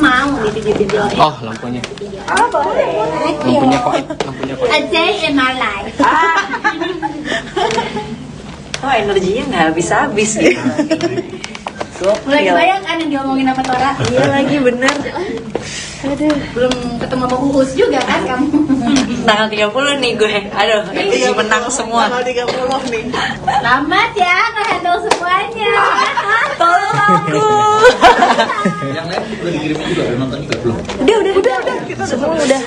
mau di video. Oh, lampunya. Boleh. Lampunya koin. A day in my life. Oh, energinya nggak habis-habis gitu. Mulai kebayang kan yang diomongin sama Tora? Iya lagi bener. Aduh, belum ketemu sama Uus juga kan kamu? Tanggal 30 nih gue. Aduh, energi menang semua. Tanggal 30 nih. Selamat ya, nge-handle semuanya. Tolong aku. Yang lain udah dikirimin juga, udah nonton juga belum? Udah. Kita semua udah.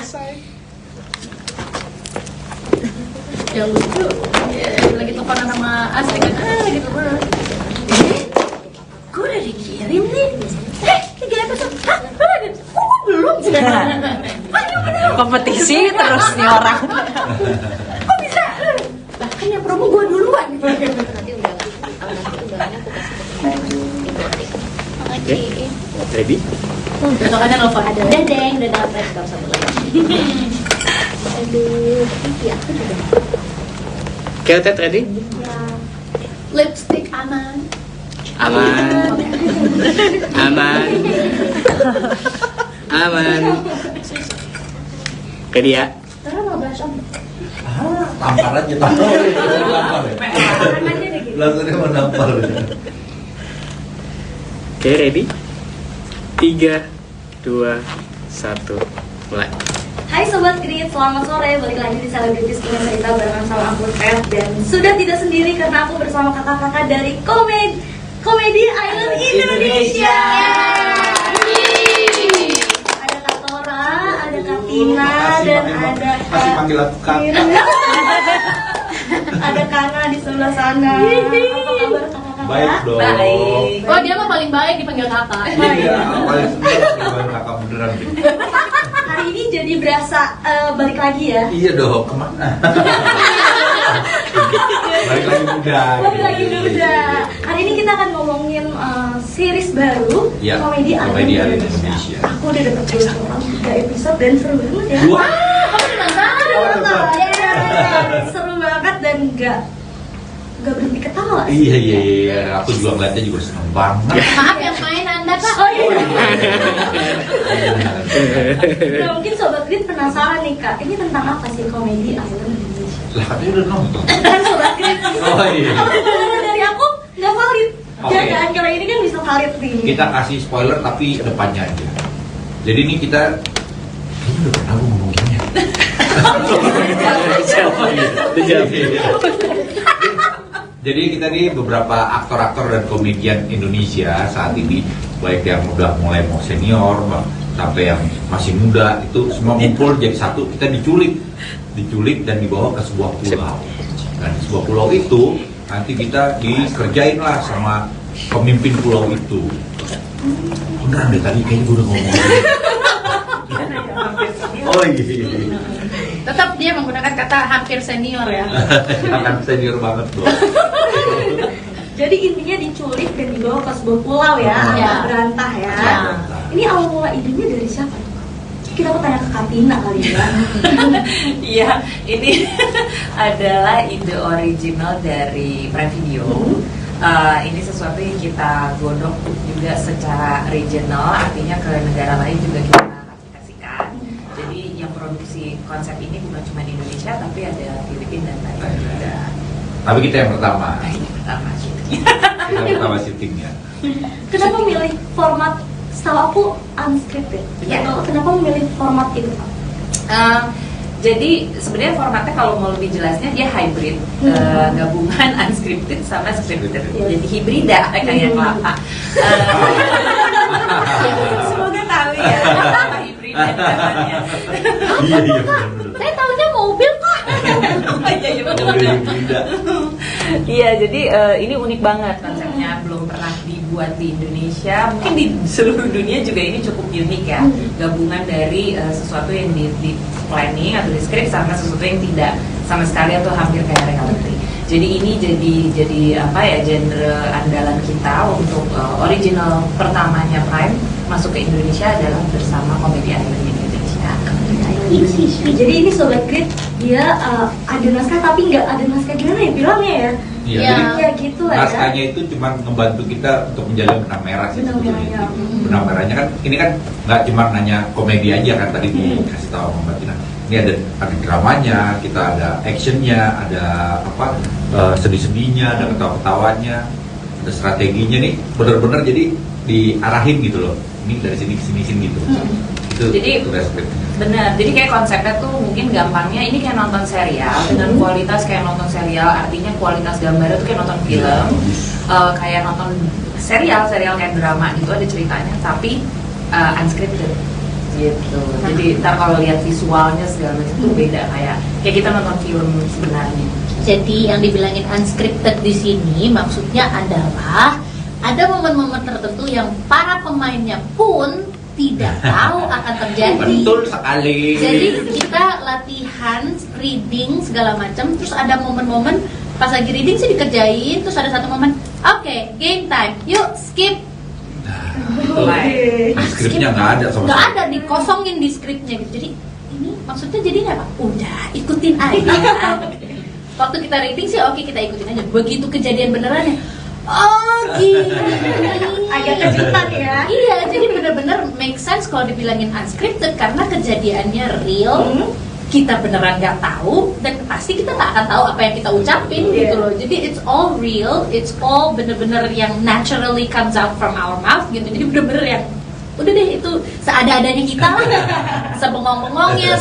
Yang lucu, lagi teleponan sama Asri kan? Lagi teleponan. Gue udah dikirim nih. Tiga episode. Hah? Kok belum sih? Kompetisi terus nih orang. Kok bisa? Bahkan yang promo gue duluan. Oke, ready? Besokannya nelfon. Udah deng, udah dapet. Gak usah mulai. Aduh, iya aku juga. Oke, Tet, ready? Ya. Lipstick aman. Aman. Ready ya? Sekarang mau bahas apa? Tampar aja, tampar ya. Langsungnya mau nampar. Oke, ready? 3, 2, 1, mulai. Hai Sobat Grit, selamat sore. Balik lagi di Selebritis Punya Cerita barengan sama aku Fred. Dan sudah tidak sendiri karena aku bersama kakak-kakak dari Komedi Island Indonesia. Ada Kak Tora, ada Kak Tina, dan ada Masih panggil aku kakak. ada Kana di sebelah sana. Apa kabar kakak-kakak? Baik dong. Baik. Oh, dia mah paling baik dipanggil kakak. Iya, paling seneng dipanggil kakak beneran. Hari ini jadi berasa balik lagi ya. Iya dong, kemana? Balik lagi muda. Balik lagi muda. Hari ini kita akan ngomongin series baru Ya, Komedi Komedi Island Island Indonesia. Aku udah dapet bocoran 3 episode dan seru banget ya. Wah. Kamu penasaran? Oh, Seru banget dan gak berhenti ketawa. Iya. Aku juga ngeliatnya juga seneng banget. Maaf yang main Anda Kak. Oh iya. Nah, mungkin Sobat Grit penasaran nih Kak. Ini tentang apa sih Komedi Island Indonesia? Lah katanya udah nonton. Kan Sobat Grit. Oh iya. Kalau dari aku nggak valid. Oke. Ya kan, kalau ini kan bisa valid nih. Kita kasih spoiler tapi depannya aja. Jadi ini kita kayaknya udah pernah gue ngomonginnya. Jadi kita nih beberapa aktor-aktor dan komedian Indonesia saat ini, baik yang udah mulai mau senior sampai yang masih muda, itu semua ngumpul jadi satu. Kita diculik dan dibawa ke sebuah pulau. Dan di sebuah pulau itu nanti kita dikerjain lah sama pemimpin pulau itu. Beneran deh, tadi kayaknya gue udah ngomongin. Oh iya. Tetap dia menggunakan kata hampir senior ya. Akan senior banget dong. Jadi intinya diculik dan dibawa ke sebuah pulau ya, Ya. berantah ya. Ya. Ini awal mula idenya dari siapa? Kita mau tanya ke Katina kali ya. Iya, ini adalah ide original dari Prime Video. Ini sesuatu yang kita godok juga secara regional, artinya ke negara lain juga kita aplikasikan. Jadi yang produksi konsep ini bukan cuma di Indonesia, tapi ada Filipina dan Thailand juga. Tapi kita yang pertama. Ini pertama gitu. Kita pertama syutingnya. Kenapa milih format? Setahu aku unscripted. Ya. Kenapa memilih format itu Pak? Jadi sebenarnya formatnya kalau mau lebih jelasnya dia hybrid, gabungan unscripted sama scripted. Jadi hibrida kayak kelapa. Semoga tahu ya apa hibrida namanya. Iya benar. Saya tahunya mobil Pak. Iya betul. Iya, jadi ini unik banget konsepnya, belum pernah dibuat di Indonesia. Mungkin di seluruh dunia juga ini cukup unik ya. Gabungan dari sesuatu yang di planning atau di script sama sesuatu yang tidak sama sekali atau hampir kayak reality. Jadi ini jadi apa ya, genre andalan kita untuk original pertamanya Prime masuk ke Indonesia adalah bersama Komedi Island Indonesia. Jadi ini Sobat Grit dia ada naskah tapi nggak ada naskah gimana ya bilangnya ya? Iya, Ya. jadi Ya gitu lah ya. naskahnya itu cuma ngebantu kita untuk menjalin benang merah sih Benang sebetulnya. merahnya. Benang merahnya kan ini kan nggak cuma nanya komedi aja kan tadi dikasih tahu sama Mbak Tina. Ini ada dramanya, kita ada actionnya, ada apa sedih-sedihnya, ada ketawa-ketawanya, ada strateginya nih benar-benar jadi diarahin gitu loh. Ini dari sini ke sini gitu. Itu Jadi- tugas skripnya. Benar, jadi kayak konsepnya tuh mungkin gampangnya ini kayak nonton serial dengan kualitas kayak nonton serial, artinya kualitas gambarnya tuh kayak nonton film, kayak nonton serial kayak drama gitu, ada ceritanya tapi unscripted gitu. Jadi ntar kalau lihat visualnya segala macam tuh beda kayak kita nonton film sebenarnya. Jadi yang dibilangin unscripted di sini maksudnya adalah ada momen-momen tertentu yang para pemainnya pun tidak tahu akan terjadi. Betul sekali. Jadi kita latihan reading segala macam, terus ada momen-momen pas lagi reading sih dikerjain, terus ada satu momen, oke, game time, yuk skip. Nah, skripnya nggak ada sama Nggak sekali. ada, dikosongin di skripnya gitu. Jadi ini maksudnya jadinya apa? Udah ikutin aja. Waktu kita reading sih oke, kita ikutin aja. Begitu kejadian benerannya, oh gini. Agak kejutan ya. Iya, jadi bener-bener make sense kalau dibilangin unscripted karena kejadiannya real. Kita beneran nggak tahu dan pasti kita nggak akan tahu apa yang kita ucapin gitu loh. Jadi it's all real, it's all bener-bener yang naturally comes out from our mouth gitu. Jadi bener-bener yang udah deh itu seada-adanya kita lah, sebengong-bengongnya,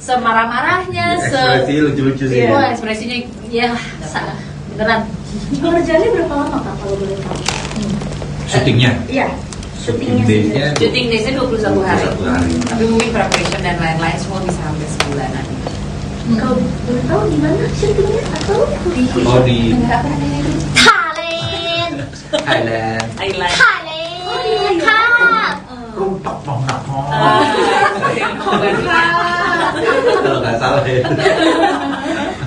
semarah-marahnya, Ekspresi lucu-lucu sih. Wah, ekspresinya ya beneran. Pengerjaannya berapa lama Kak kalau boleh tahu? Syutingnya. Iya. Syuting Syutingnya days-nya Shooting days-nya 21 hari. 21 hari. Tapi mungkin preparation dan lain-lain semua bisa hampir sebulanan. Kalau boleh tahu di mana syutingnya atau di Oh di Thailand, Thailand. Thailand. Thailand, Kak. Runtok banget. Kalau nggak salah ya.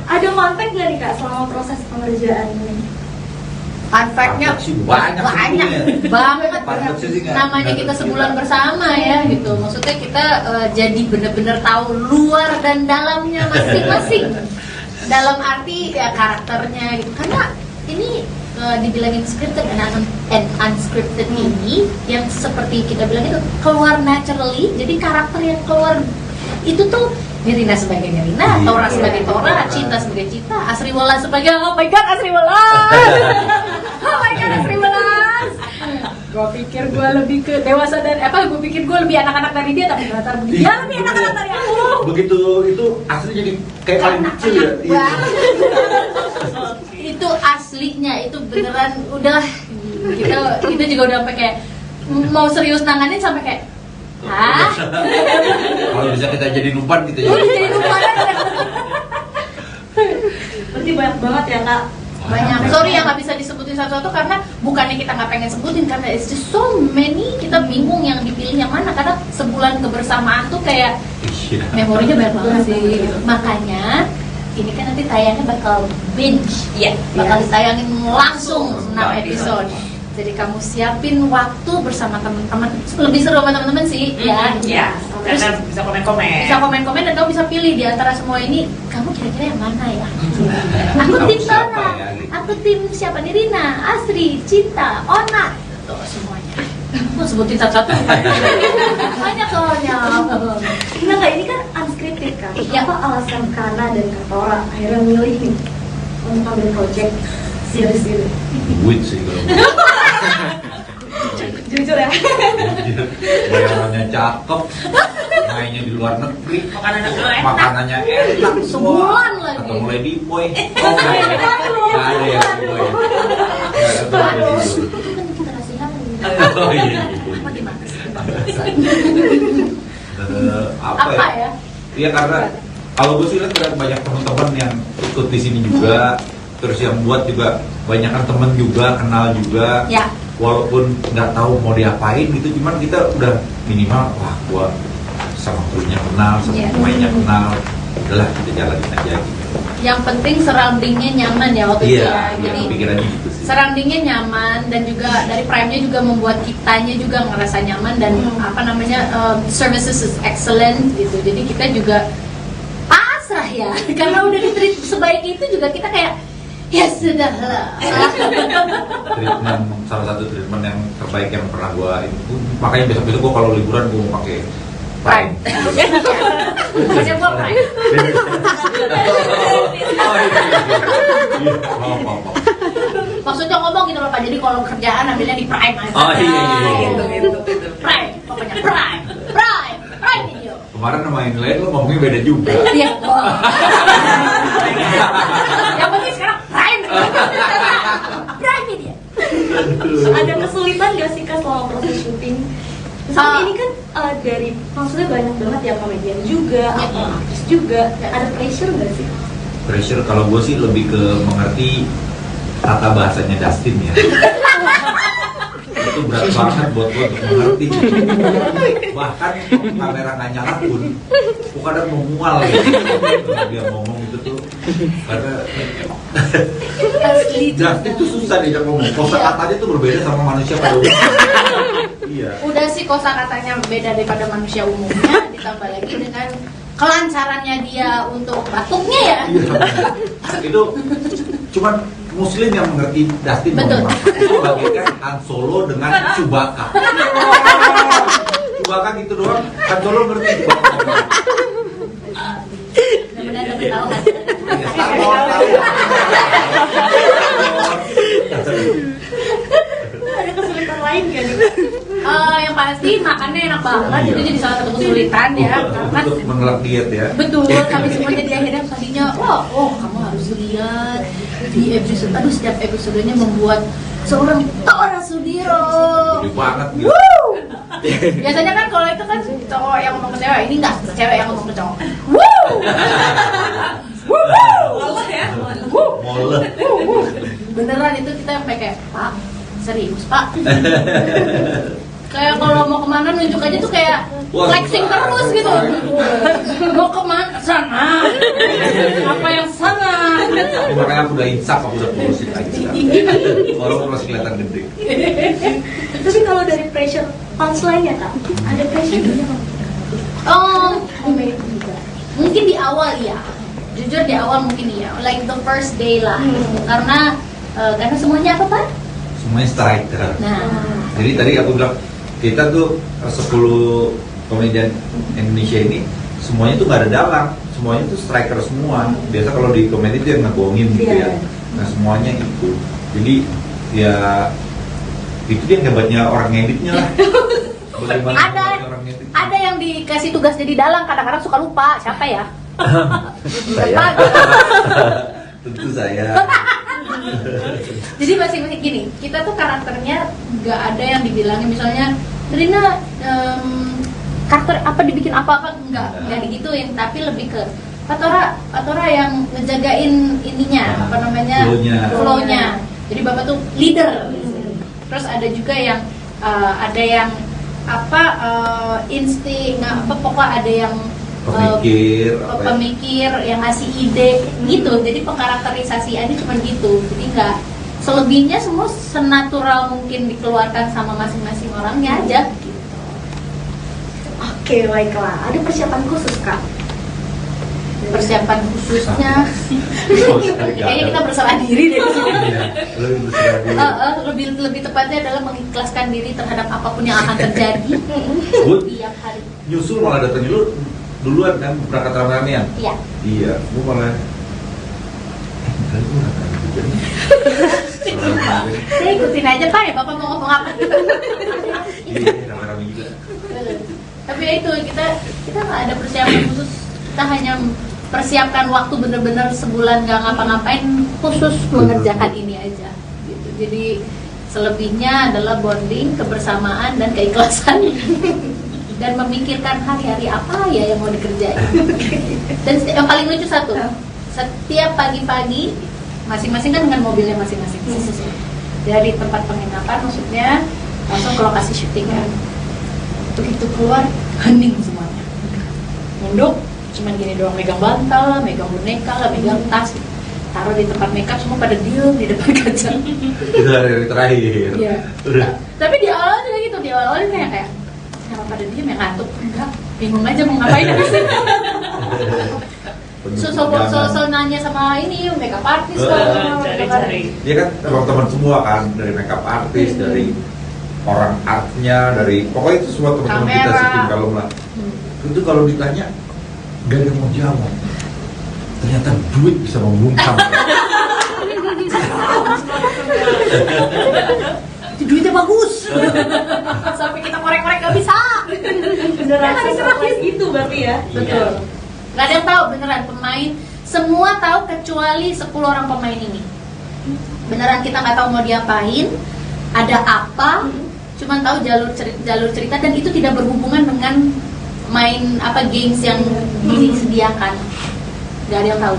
Ada kontak nggak nih Kak selama proses pengerjaan ini? Fun fact-nya Kontak sih banyak sebetulnya. banget. Fun fact sih nggak- Namanya nggak kita terkira. sebulan bersama ya gitu. Maksudnya kita jadi bener-bener tahu luar dan dalamnya masing-masing. Dalam arti ya karakternya gitu. Karena ini dibilangin scripted and unscripted ini yang seperti kita bilang itu keluar naturally. Jadi karakter yang keluar itu tuh Nirina sebagai Nirina, Iya. Tora sebagai Tora, Cinta sebagai Cinta, Asriwala sebagai oh my god Asriwala. Oh my god Asriwelas. Gue pikir gue lebih ke dewasa dan gue pikir gue lebih anak-anak dari dia tapi ternyata dia lebih anak-anak dari aku. Begitu itu asli jadi kayak paling kecil ya. Iya. Itu aslinya itu beneran udah kita juga udah sampai kayak mau serius nanganin sampai kayak hah? Kalau bisa kita jadi umpan kita Udah jadi lupa aja. Berarti banyak banget ya Kak. Banyak. Sorry ya nggak bisa disebutin satu-satu karena bukannya kita nggak pengen sebutin karena it's just so many, kita bingung yang dipilih yang mana karena sebulan kebersamaan tuh kayak Iya. memorinya banyak banget sih gitu. Makanya ini kan nanti tayangnya bakal binge, Iya. bakal ditayangin langsung 6 Langsung. episode. Jadi kamu siapin waktu bersama teman-teman, lebih seru sama teman-teman sih ya. Iya. Terus Karena bisa komen-komen. bisa komen-komen dan kamu bisa pilih di antara semua ini, kamu kira-kira yang mana ya? Aku Tahu tim siapa Tora, ya, gitu. aku tim siapa nih, Rina, Asri, Cinta, Ona, tuh semuanya. Aku sebutin satu-satu. Banyak soalnya. Nah Kak, ini kan unscripted Kak. Iya. Apa alasan Kana dan Kak Tora akhirnya milih nih untuk ambil project series ini? Duit sih kalau Jujur ya. bayarannya cakep, mainnya di luar negeri, Makanannya enak. makanannya enak semua. Sebulan lagi. Atau mulai di boy. Oh nggak ada ya di boy. Nggak ada tuh ada di boy. Itu kan kita kasihan. Oh iya. Apa gimana sih? Apa Apa ya? ya? Iya karena kalau gue sih lihat ada banyak teman-teman yang ikut di sini juga, terus yang buat juga banyak kan teman juga, kenal juga. Ya. Walaupun nggak tahu mau diapain gitu, cuman kita udah minimal wah gua sama krunya kenal, sama Iya. pemainnya kenal, udahlah kita jalanin aja gitu. Yang penting surroundingnya nyaman ya waktu itu Iya, ya. iya Jadi pikirannya gitu sih. surroundingnya nyaman dan juga dari Prime-nya juga membuat kitanya juga ngerasa nyaman dan apa namanya services is excellent gitu. Jadi kita juga pasrah ya karena udah di-treat sebaik itu juga kita kayak Ya sudahlah. Treatment, salah satu treatment yang terbaik yang pernah gua ini. Makanya besok-besok gua kalau liburan gua mau pakai Prime. Masih gua Prime. Oh iya. Maaf. Maksudnya ngomong gitu loh Pak. Jadi kalau kerjaan ambilnya di Prime aja. Oh iya. Gitu. Prime, pokoknya Prime Video. Kemarin sama yang lain lo ngomongnya beda juga. Iya. Yang penting sekarang Prime Video. Ada kesulitan gak sih Kak selama proses syuting? Misalnya ini kan dari maksudnya banyak banget ya komedian juga, artis juga. Ada pressure gak sih? Pressure kalau gue sih lebih ke mengerti tata bahasanya Dustin ya. Itu berat banget buat gue untuk mengerti. Bahkan kamera nggak nyala pun, gue kadang mau mual gitu. Kalau dia ngomong itu tuh, karena Dustin tuh susah diajak ngomong. Kosakatanya tuh berbeda sama manusia pada umumnya. Iya. Udah sih kosakatanya beda daripada manusia umumnya, ditambah lagi dengan kelancarannya dia untuk batuknya ya. Iya. Itu cuman Muslim yang mengerti Dustin Betul. ngomong apa. Itu bagaikan Han Solo dengan Chewbacca. Chewbacca gitu doang, Han Solo ngerti Chewbacca ngomong apa. Benar-benar dapat tahu kan. Ya, Star Wars, Star Wars. Ada kesulitan lain gak nih? Yang pasti makannya enak banget, itu jadi salah satu kesulitan ya. Karena Untuk mengelak diet ya. betul, kami semuanya di akhirnya tadinya, oh kamu harus lihat di episode, aduh setiap episodenya membuat seorang Tora Sudiro. Gede banget gitu. Biasanya kan kalau itu kan cowok yang ngomong ke cewek, ini enggak, cewek yang ngomong ke cowok. Woo! Lelah ya. Moleh. Beneran itu kita sampai kayak, Pak, serius Pak. Kayak kalau mau kemana nunjuk aja tuh kayak Wah, flexing gila. terus gitu. Mau kemana? Sana. Apa yang sana? Makanya aku udah insaf, aku udah kurusin aja sekarang. Walaupun masih kelihatan gede. Tapi kalau dari pressure punchline-nya Kak, ada pressure gak? Oh, mungkin di awal ya. Jujur di awal mungkin iya. Like the first day lah. Karena semuanya apa Pak? Semuanya striker. Nah, Jadi tadi aku bilang kita tuh 10 komedian Indonesia ini semuanya tuh nggak ada dalang, semuanya tuh striker semua. Biasa kalau di komedi dia ngebohongin gitu ya. Nah semuanya itu. Jadi ya itu dia hebatnya orang ngeditnya lah. Bagaimana hebatnya orang ngedit? ada yang dikasih tugas jadi dalang kadang-kadang suka lupa siapa ya? Saya. Tentu saya. Jadi masing-masing gini, kita tuh karakternya nggak ada yang dibilangin misalnya Rina karakter apa dibikin apa nggak digituin, tapi lebih ke Patora yang ngejagain ininya apa namanya flow-nya. Jadi bapak tuh leader. Terus ada juga yang insting apa pokoknya ada yang pemikir yang ngasih ide gitu. Jadi pengkarakterisasiannya cuma gitu. Jadi nggak selebihnya semua senatural mungkin dikeluarkan sama masing-masing orangnya aja gitu. Oke, baiklah. Ada persiapan khusus Kak? Persiapan khususnya kayaknya kita berserah diri deh di sini. Lebih tepatnya adalah mengikhlaskan diri terhadap apapun yang akan terjadi tiap hari. Nyusul malah datang duluan kan berangkat rame-ramean. Iya. Iya, gue malah kali gue nggak tahu juga nih. Saya ikutin aja Pak ya, Bapak mau ngomong apa? Iya, rame-rame juga. Tapi ya itu kita nggak ada persiapan khusus, kita hanya persiapkan waktu bener-bener sebulan nggak ngapa-ngapain khusus mengerjakan ini aja. Gitu. Jadi selebihnya adalah bonding, kebersamaan dan keikhlasan. Dan memikirkan hari-hari apa ya yang mau dikerjain. Dan yang paling lucu setiap pagi-pagi masing-masing kan dengan mobilnya masing-masing. Dari tempat penginapan maksudnya langsung ke lokasi syuting kan. Begitu keluar hening semuanya. Nunduk cuman gini doang, megang bantal, megang boneka lah, megang tas. Taruh di tempat makeup semua pada diem di depan kaca. Itu hari terakhir. Iya. Udah. Tapi di awal juga gitu, di awal kayak kenapa pada diem ya, ngantuk? Enggak, bingung aja mau ngapain habis itu. So nanya sama ini makeup artist cari-cari. Dia kan teman-teman semua kan, dari makeup artist, dari orang artnya, dari pokoknya itu semua teman-teman kita Kamera. setim kalau lah. Itu kalau ditanya gak ada yang mau jawab. Ternyata duit bisa membungkam. duitnya bagus sampai kita korek-korek gak bisa Beneran surprise gitu berarti ya. betul nggak ada yang tahu beneran pemain semua tahu kecuali 10 orang pemain ini beneran kita nggak tahu mau diapain ada apa cuman tahu jalur cerita dan itu tidak berhubungan dengan main apa games yang disediakan nggak ada yang tahu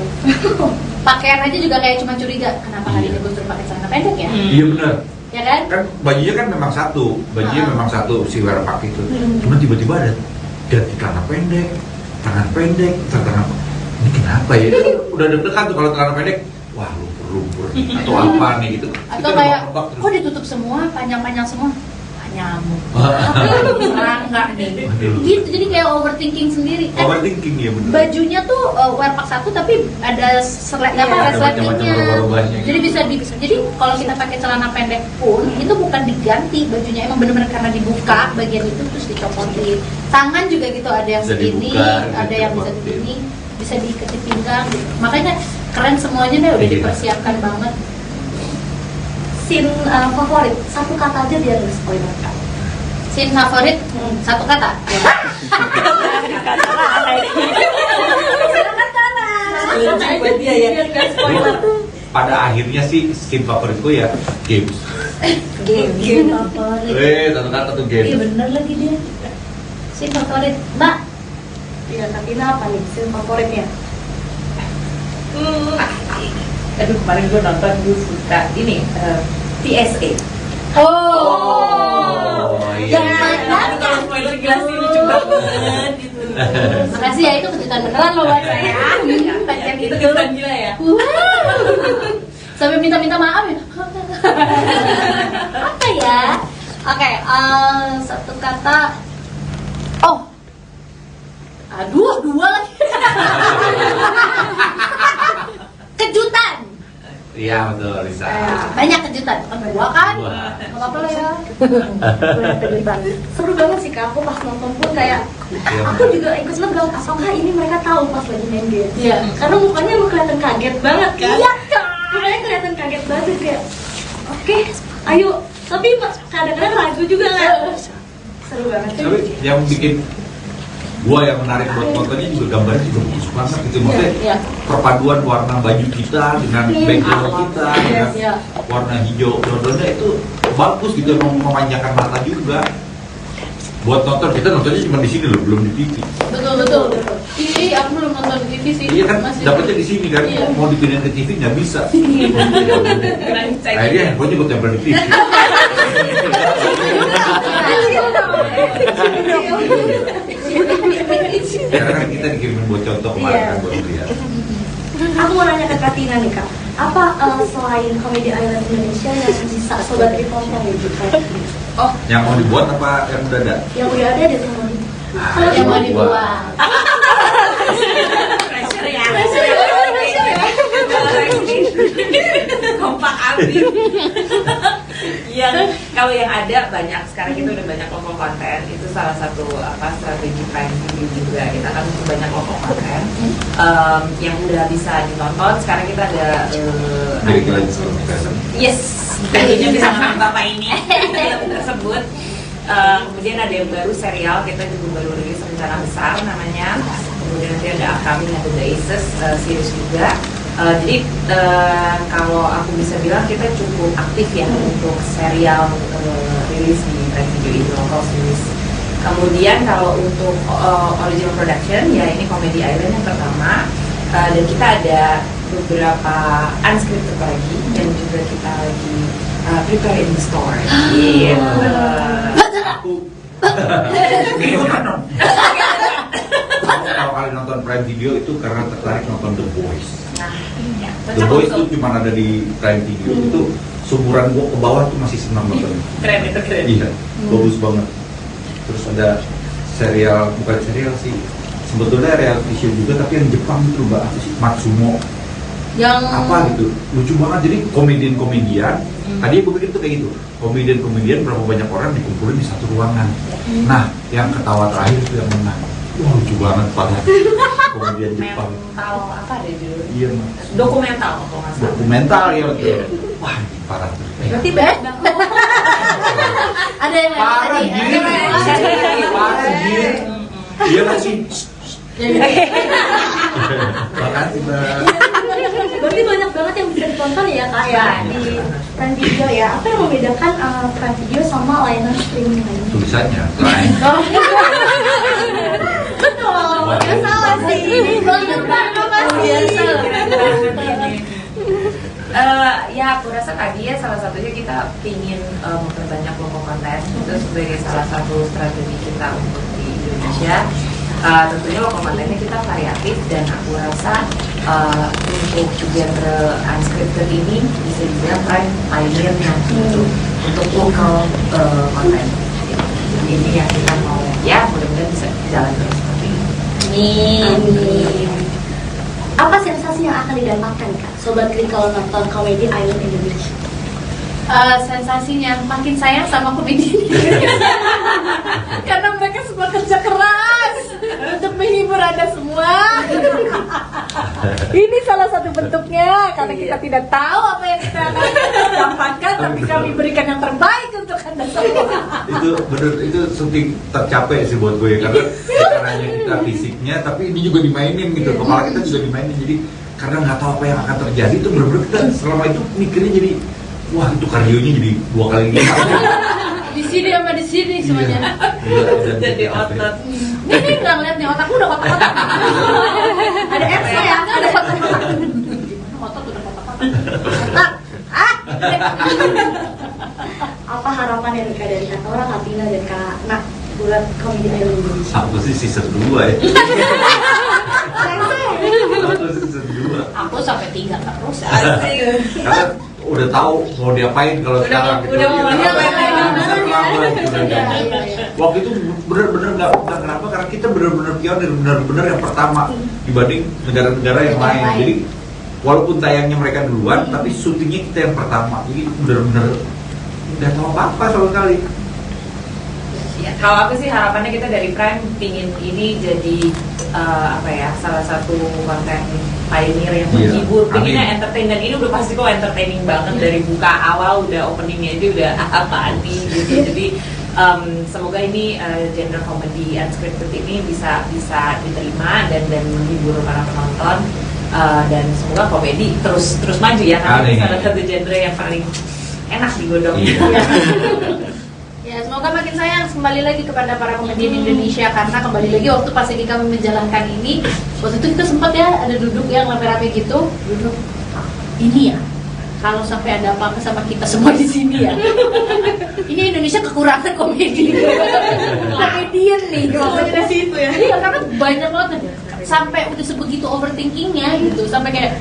pakaian aja juga kayak cuma curiga kenapa hari ini gue suruh pakai celana pendek ya Iya benar. ya kan Kan bajunya kan memang satu, memang satu si Werpak itu. Cuman tiba-tiba ada ganti celana pendek, tangan pendek, tangan ini kenapa ya? Udah deg-degan tuh kalau celana pendek. Wah lumpur atau apa nih gitu. atau Itu kayak nebak-nebak terus. kok ditutup semua panjang-panjang semua nyamuk serangga nih Aduh. gitu jadi kayak overthinking sendiri kan Overthinking ya bener. bajunya tuh Werpak satu tapi ada Iya, ada ada macam-macam resletingnya rubah-rubahnya gitu. jadi jadi kalau kita pakai celana pendek pun itu bukan diganti bajunya emang benar-benar karena dibuka bagian itu terus dicopotin tangan juga gitu ada yang Bisa segini dibuka, ada yang bisa dicopotin. begini bisa diikat di pinggang gitu. Makanya keren semuanya deh udah Iya. dipersiapkan banget Scene favorit, satu kata aja biar nggak spoiler. scene favorit satu kata Lucu buat dia ya. Biar nggak spoiler. Pada akhirnya sih scene favoritku ya games. Game favorit. Satu kata tuh iya games. bener lagi dia scene favorit Mbak Iya, tapi ini apa nih scene favoritnya? Aduh kemarin gue nonton gue suka ini TSA. oh Iya. yang mana Aduh, kalau spoiler gila sih lucu banget gitu. makasih ya itu kejutan beneran loh buat saya bagian Itu itu kejutan gila ya. wow sampai minta maaf ya apa ya oke satu kata oh aduh dua lagi kejutan Iya betul Lisa. banyak kejutan bukan dua kan Dua. nggak apa-apa lah ya Banyak kejutan. Seru banget sih kak, aku pas nonton pun kayak Iya, aku juga ikut nebak apakah ini mereka tahu pas lagi main game. iya Karena mukanya emang kelihatan kaget banget kan. iya kan Mukanya kelihatan kaget banget kayak oke, ayo. Tapi kadang-kadang ragu juga kan. Seru banget. Tapi yang bikin gua yang menarik buat nontonnya juga gambarnya juga bagus banget gitu maksudnya iya perpaduan warna baju kita dengan background kita dengan iya warna hijau daun-daunnya itu bagus gitu memanjakan mata juga buat nonton kita nontonnya cuma di sini loh belum di TV betul TV aku belum nonton TV sih iya kan masih dapetnya di sini kan Iya. mau dipindahin ke TV nggak bisa Keren saya. akhirnya handphonenya gue tempel di TV karena kan kita dikirimin buat contoh kemarin Iya. kan buat lihat Aku mau nanya ke Katina nih kak, apa selain Comedy Island Indonesia yang bisa sobat ditonton gitu kayak oh yang mau dibuat apa yang udah ada yang udah ada di semua di yang mau dibuat Pressure ya. Pressure ya. Kompak abis. Yang kalau yang ada banyak sekarang kita udah banyak local konten itu salah satu apa strategi Prime Video juga kita akan butuh banyak local konten yang udah bisa ditonton sekarang kita ada dari lagi sebelum season yes tadinya bisa ngomong bapak ini film tersebut. Kemudian ada yang baru serial kita juga baru rilis rencana besar namanya kemudian nanti ada upcoming ada The Aces series juga. Jadi kalau aku bisa bilang kita cukup aktif ya untuk serial rilis di Prime Video ini local series. Kemudian kalau untuk original production ya ini Comedy Island yang pertama dan kita ada beberapa unscripted lagi dan juga kita lagi prepare in the store. Iya. aku kalau kalian nonton Prime Video itu karena tertarik nonton The Boys. Nah, ya, The cocok Boys untuk- itu cuma ada di Prime Video itu sumuran gua ke bawah tuh masih senang nonton. keren itu keren. Iya, bagus banget. Terus ada serial bukan serial sih sebetulnya reality show juga tapi yang Jepang gitu mbak, apa sih, Matsumo Yang apa gitu, lucu banget. Jadi komedian tadi gue pikir tuh kayak gitu, komedian berapa banyak orang dikumpulin di satu ruangan. Nah yang ketawa terakhir itu yang menang. Wah lucu banget pada komedian Jepang. Mental apa deh judulnya? Iya mas. Dokumental kalau nggak salah. Dokumental ya betul. Wah ini parah tuh. berarti ada yang lain Parah tadi. gini, parah gini. Iya nggak sih? Makasih mbak. Berarti banyak banget yang bisa ditonton ya kak ya di Prime Video ya. Apa yang membedakan Prime Video sama layanan streaming lainnya? Tulisannya lain. Betul, nggak salah sih. Banget banget Biasa. Ya aku rasa tadi ya salah satunya kita ingin memperbanyak local content itu sebagai salah satu strategi kita untuk di Indonesia. Tentunya local content-nya kita variatif dan aku rasa untuk genre unscripted ini bisa dibilang Prime pioneer-nya gitu, untuk local content. Ini yang kita mau ya mudah-mudahan bisa jalan terus seperti ini. Amin. Apa sensasi yang akan didapatkan kak Sobat Krik kalau nonton Comedy Island Indonesia? Sensasinya makin sayang sama komedi karena mereka semua kerja keras untuk menghibur Anda semua. Ini salah satu bentuknya karena kita tidak tahu apa yang kita akan dapatkan, tapi kami berikan yang terbaik untuk Anda semua. Itu bener, itu syuting tercapai sih buat gue karena bukan hanya kita fisiknya tapi ini juga dimainin gitu, kepala kita juga dimainin. Jadi karena nggak tahu apa yang akan terjadi itu bener-bener kita selama itu mikirnya jadi wah itu kardionya jadi 2 kali lipat. Di sini sama di sini semuanya. Jadi otot. Ini nggak ngeliat nih otakku udah kotak-kotak. Ada apps ya? Ada kotak-kotak. Gimana otak udah kotak-kotak? Otak. Apa harapannya nih kak dari Kak Tora, Kak Tina, dan Kak Nak buat Comedy Island Indonesia? Aku sih season 2 ya. Aku season 2. Aku sampai 3 terus. Karena udah tahu mau diapain kalau sekarang gitu. udah mau Ya, diapain lagi. bisa lama gitu. Waktu itu bener-bener nggak kenapa, karena kita bener-bener pionir, bener-bener yang pertama dibanding negara-negara yang lain. Jadi walaupun tayangnya mereka duluan, tapi syutingnya kita yang pertama. Jadi bener-bener nggak tahu apa-apa sama sekali. Ya, kalau aku sih harapannya kita dari Prime pingin ini jadi salah satu konten pioneer yang menghibur, pinginnya entertain, dan ini udah pasti kok entertaining banget dari buka awal udah openingnya aja udah apaan nih gitu. Jadi semoga ini genre comedy unscripted ini bisa diterima dan menghibur para penonton, dan semoga komedi terus maju ya karena salah satu genre yang paling enak digodong. Ya, semoga makin sayang kembali lagi kepada para komedian Indonesia, karena kembali lagi waktu pas lagi kami menjalankan ini, waktu itu kita sempat ya ada duduk yang rame-rame gitu, duduk ini ya. Kalau sampai ada apa-apa sama kita semua di sini ya. Ini Indonesia kekurangan komedi. Komedian nih, maksudnya di situ ya. Iya, karena banyak banget sampai udah sebegitu overthinkingnya gitu, sampai kayak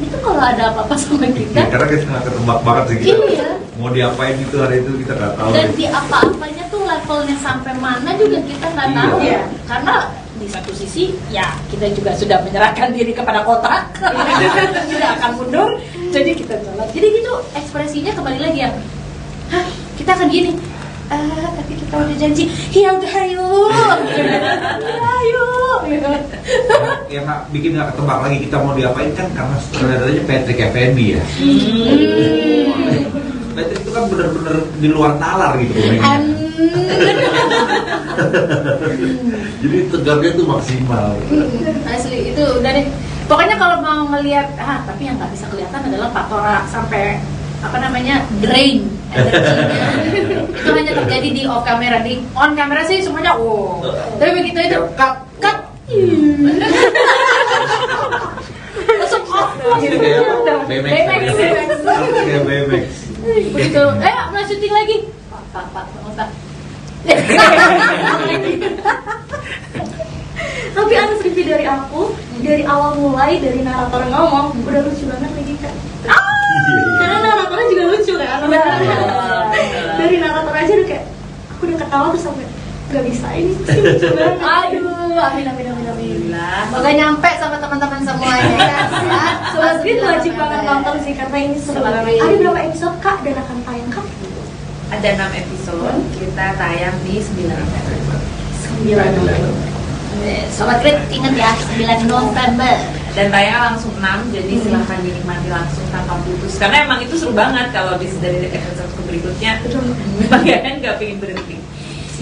itu kalau ada apa-apa sama kita. Karena kita nggak ketebak banget sih kita. Iya. Mau diapain itu hari itu kita nggak tahu. Dan di apa-apanya tuh levelnya sampai mana juga kita nggak tahu ya. Karena di satu sisi ya kita juga sudah menyerahkan diri kepada kotak, tidak akan mundur, jadi kita jalan. Jadi gitu ekspresinya kembali lagi ya. Hah, kita akan gini. Tapi kita udah janji. Ya udah ayo. Ayo. Yang bikin nggak ketebak lagi kita mau diapain kan karena sutradaranya Patrick Effendi ya. Patrick itu kan bener-bener di luar nalar gitu mainnya. Jadi tegarnya tuh maksimal. Asli itu udah deh. Pokoknya kalau mau ngelihat, tapi yang nggak bisa kelihatan adalah Pak Tora sampai drain energinya. Itu hanya terjadi di off camera. Di on camera sih semuanya tapi begitu itu cut langsung off. Kayak BMX. Kayak BMX. Begitu, mau syuting lagi. Pak, Tapi honest review dari aku, dari awal mulai, dari narator ngomong, udah lucu banget lagi kak. Karena naratornya juga lucu kan. Dari narator aja udah kayak, aku udah ketawa terus sampai gak bisa ini sih lucu banget. Aduh, Amin amin amin amin. Alhamdulillah. Semoga nyampe sama teman-teman semuanya ya. Sobat Grid wajib banget nonton sih karena ini seru Sobat banget. Grid. Ada berapa episode kak dan akan tayang kapan? Ada 6 episode, kita tayang di 9 November. 9 November. Sobat Grid ingat ya 9 November. Dan tayang langsung 6, jadi silahkan dinikmati langsung tanpa putus. Karena emang itu seru banget kalau habis dari episode berikutnya, bagian nggak pengen berhenti.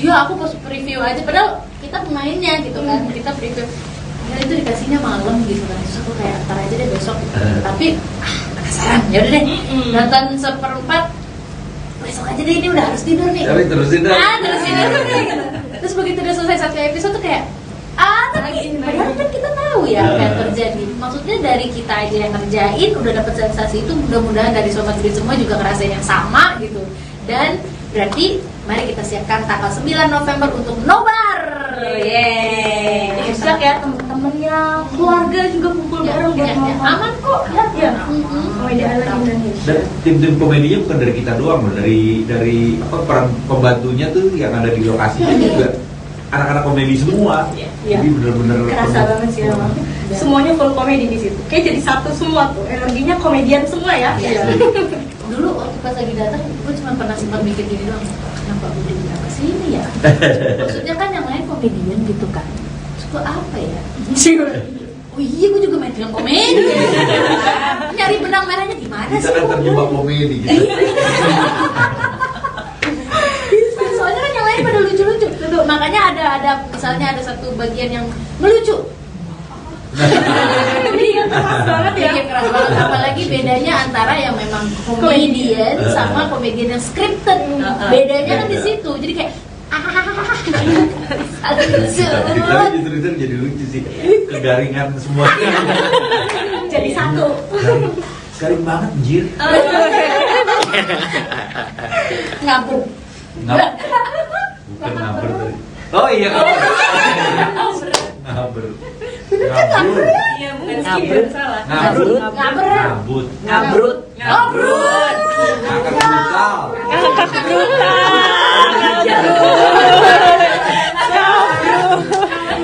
Iya aku pas preview aja, padahal kita pemainnya gitu kan, kita preview. Ya itu dikasihnya malam gitu kan, terus aku kayak ntar aja deh besok gitu. Tapi penasaran, ya udah deh nonton seperempat. Besok aja deh, ini udah harus tidur nih. Tapi terusin dah. Terus tidur deh gitu. Terus begitu udah selesai satu episode tuh kayak tapi padahal kan kita tahu ya apa yang terjadi. Maksudnya dari kita aja yang ngerjain udah dapet sensasi itu, mudah-mudahan dari Sobat Grid semua juga ngerasain yang sama gitu. Dan berarti mari kita siapkan tanggal 9 November untuk nobar. Yeay. Bisa ya temen-temennya, keluarga juga kumpul bareng buat nonton. Aman kok. Ya. Komedi Island Indonesia. Dan tim-tim komedinya bukan dari kita doang loh, dari apa peran pembantunya tuh yang ada di lokasinya juga anak-anak komedi semua. Iya. Jadi bener-bener Kerasa banget sih emang. Semuanya full komedi di situ. Kayak jadi satu semua tuh. Energinya komedian semua ya. Iya. Dulu waktu pas lagi datang, gue cuma pernah sempat mikir gini doang, kenapa gue diundang ke sini ya? Maksudnya kan yang lain komedian gitu kan. Terus gue apa ya? Oh iya, gue juga main film komedi. Nyari benang merahnya di mana kita sih? kan terjebak komedi gitu. Soalnya kan yang lain pada lucu-lucu. Makanya ada misalnya ada satu bagian yang melucu. Iya keras banget ya. Iya keras banget. Apalagi bedanya antara yang memang komedian sama komedian yang scripted. Bedanya kan di situ. Jadi kayak Tapi justru jadi lucu sih, kegaringan semua. Jadi satu. Garing banget anjir. ngabur. Bukan ngabur tadi. Oh iya ngabur. Ngabur. Ngabur. Iya, bukan skip, salah. Ngabur. Ngabur. Ngabut. Ngabrut. Ngabrut. Ngakak brutal.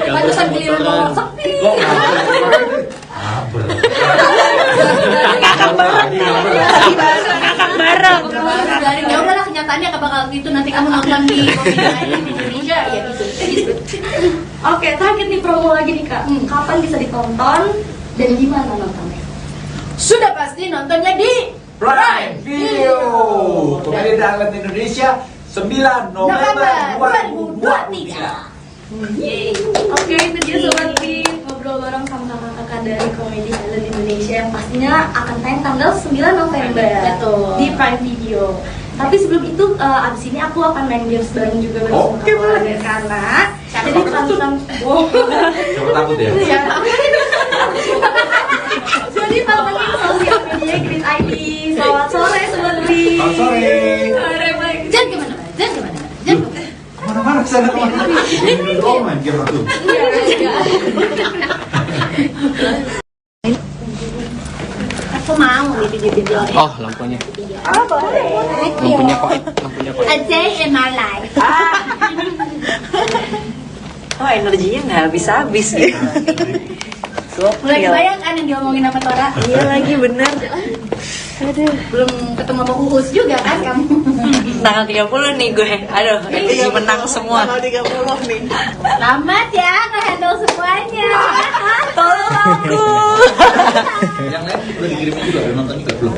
Pantesan giliran ngomong sepi. Kok ngabur? Ngakak bareng. Ngakak bareng. Ya udahlah, kenyataannya bakal gitu, nanti kamu nonton di komedi Indonesia ya gitu. Oke, terakhir nih promo lagi nih kak. Kapan bisa ditonton dan gimana nontonnya? Sudah pasti nontonnya di Prime Video. Komedi Island Indonesia 9 November 2023. Yeay. Oke, itu dia Sobat Grid, ngobrol bareng sama kakak-kakak dari Komedi Island Indonesia yang pastinya akan tayang tanggal 9 November. Betul. Di Prime Video. Tapi sebelum itu, abis ini aku akan main games bareng juga bersama Oke, kakak dan Kana. Jadi pantang, Coba takut ya. jadi pantengin sosial media Grid ID. Selamat sore Sobat Grid. Selamat sore. Jangan kemana-mana, jangan kemana-mana, jangan kemana-mana. Mana-mana kesana kemana? Ini doang main game aku. Aku mau di video-video. Oh, lampunya. Lampunya kok. A day in my life. Oh, energinya nggak habis-habis gitu. Mulai kebayang kan yang diomongin sama Tora? Iya lagi bener. Belum ketemu sama Uus juga kan kamu? Tanggal 30 nih gue. Aduh, energi menang semua. Tanggal 30 nih. Selamat ya, nge-handle semuanya. Tolong aku. Yang lain udah dikirimin juga, udah nonton juga belum?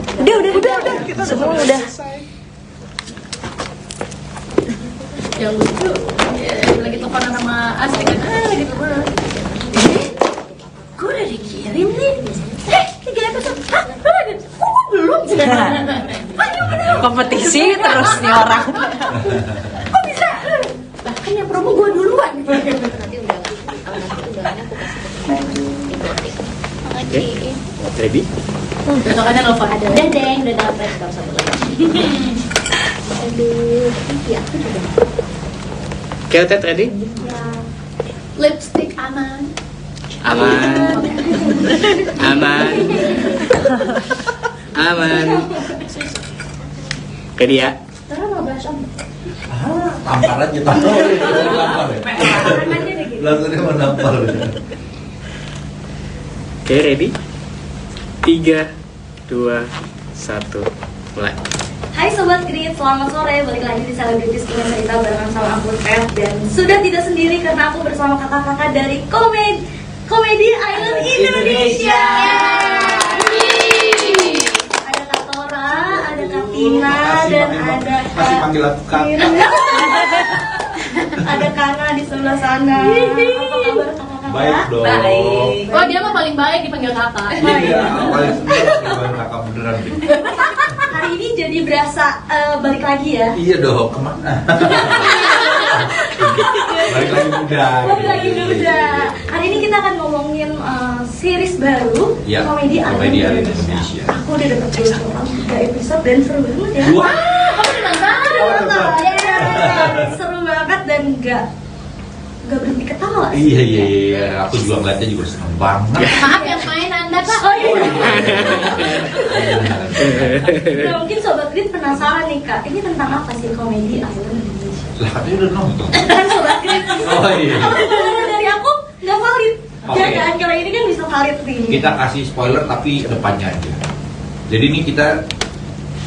Udah. Kita semua udah. Yang lucu, lagi teleponan sama Asri kan? Lagi teleponan. Gue udah dikirim nih. 3 episode. Hah? Kok belum? Kompetisi terus nih orang. Kok bisa? Bahkan yang promo gue duluan. Oke. Ready? Besokannya nelfon ada. Udah deng, udah dapet. Gak usah lagi. Aduh, iya aku juga. Oke, Tet, ready? Lipstick aman. Aman. Ready ya? Sekarang mau bahas apa? Tampar aja, tampar. Tampar ya. Langsung dia menampar. Oke, ready? 3, 2, 1, mulai. Hai Sobat Grit, selamat sore. Balik lagi di Selebritis Punya Cerita barengan sama aku Pep. Dan sudah tidak sendiri karena aku bersama kakak-kakak dari Komedi Island Indonesia. Ada Kak Tora, ada Kak Tina, dan ada masih panggil aku kakak. ada Kana di sebelah sana. Apa kabar kakak-kakak? Baik dong. Baik. Oh, dia mah paling baik dipanggil kakak. Iya, paling senang kalau kakak beneran deh. Hari ini jadi berasa balik lagi ya. Iya dong, kemana? Balik lagi muda. Balik lagi muda. Hari ini kita akan ngomongin series baru Ya, Komedi Komedi Island Island Indonesia. Aku udah dapet bocoran 3 episode dan seru banget ya. Wah, Kamu udah nonton? Yeah. Seru banget dan gak berhenti ketawa sih. iya. Aku juga ngeliatnya juga seneng banget. Maaf yang main Anda, Kak. Oh iya. Nah, mungkin Sobat Grit penasaran nih Kak, ini tentang apa sih Komedi Island Indonesia? Lah, katanya udah nonton. Kan Sobat Grit. Oh iya. Kalau dari aku nggak valid. Oke. Ya kan, kalau ini kan bisa valid nih. Kita kasih spoiler tapi depannya aja. Jadi ini kita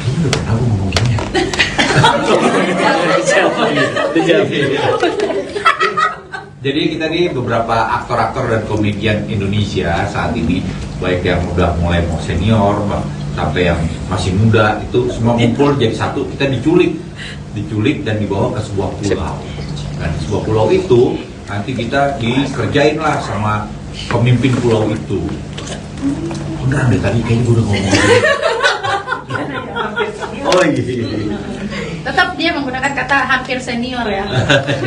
kayaknya udah pernah ngomonginnya. Jadi kita nih beberapa aktor-aktor dan komedian Indonesia saat ini, baik yang udah mulai mau senior sampai yang masih muda, itu semua kumpul jadi satu. Kita diculik dan dibawa ke sebuah pulau. Dan di sebuah pulau itu nanti kita dikerjain lah sama pemimpin pulau itu. Beneran deh, tadi kayaknya gue udah ngomongin. Oh iya. Tetap dia menggunakan kata hampir senior ya.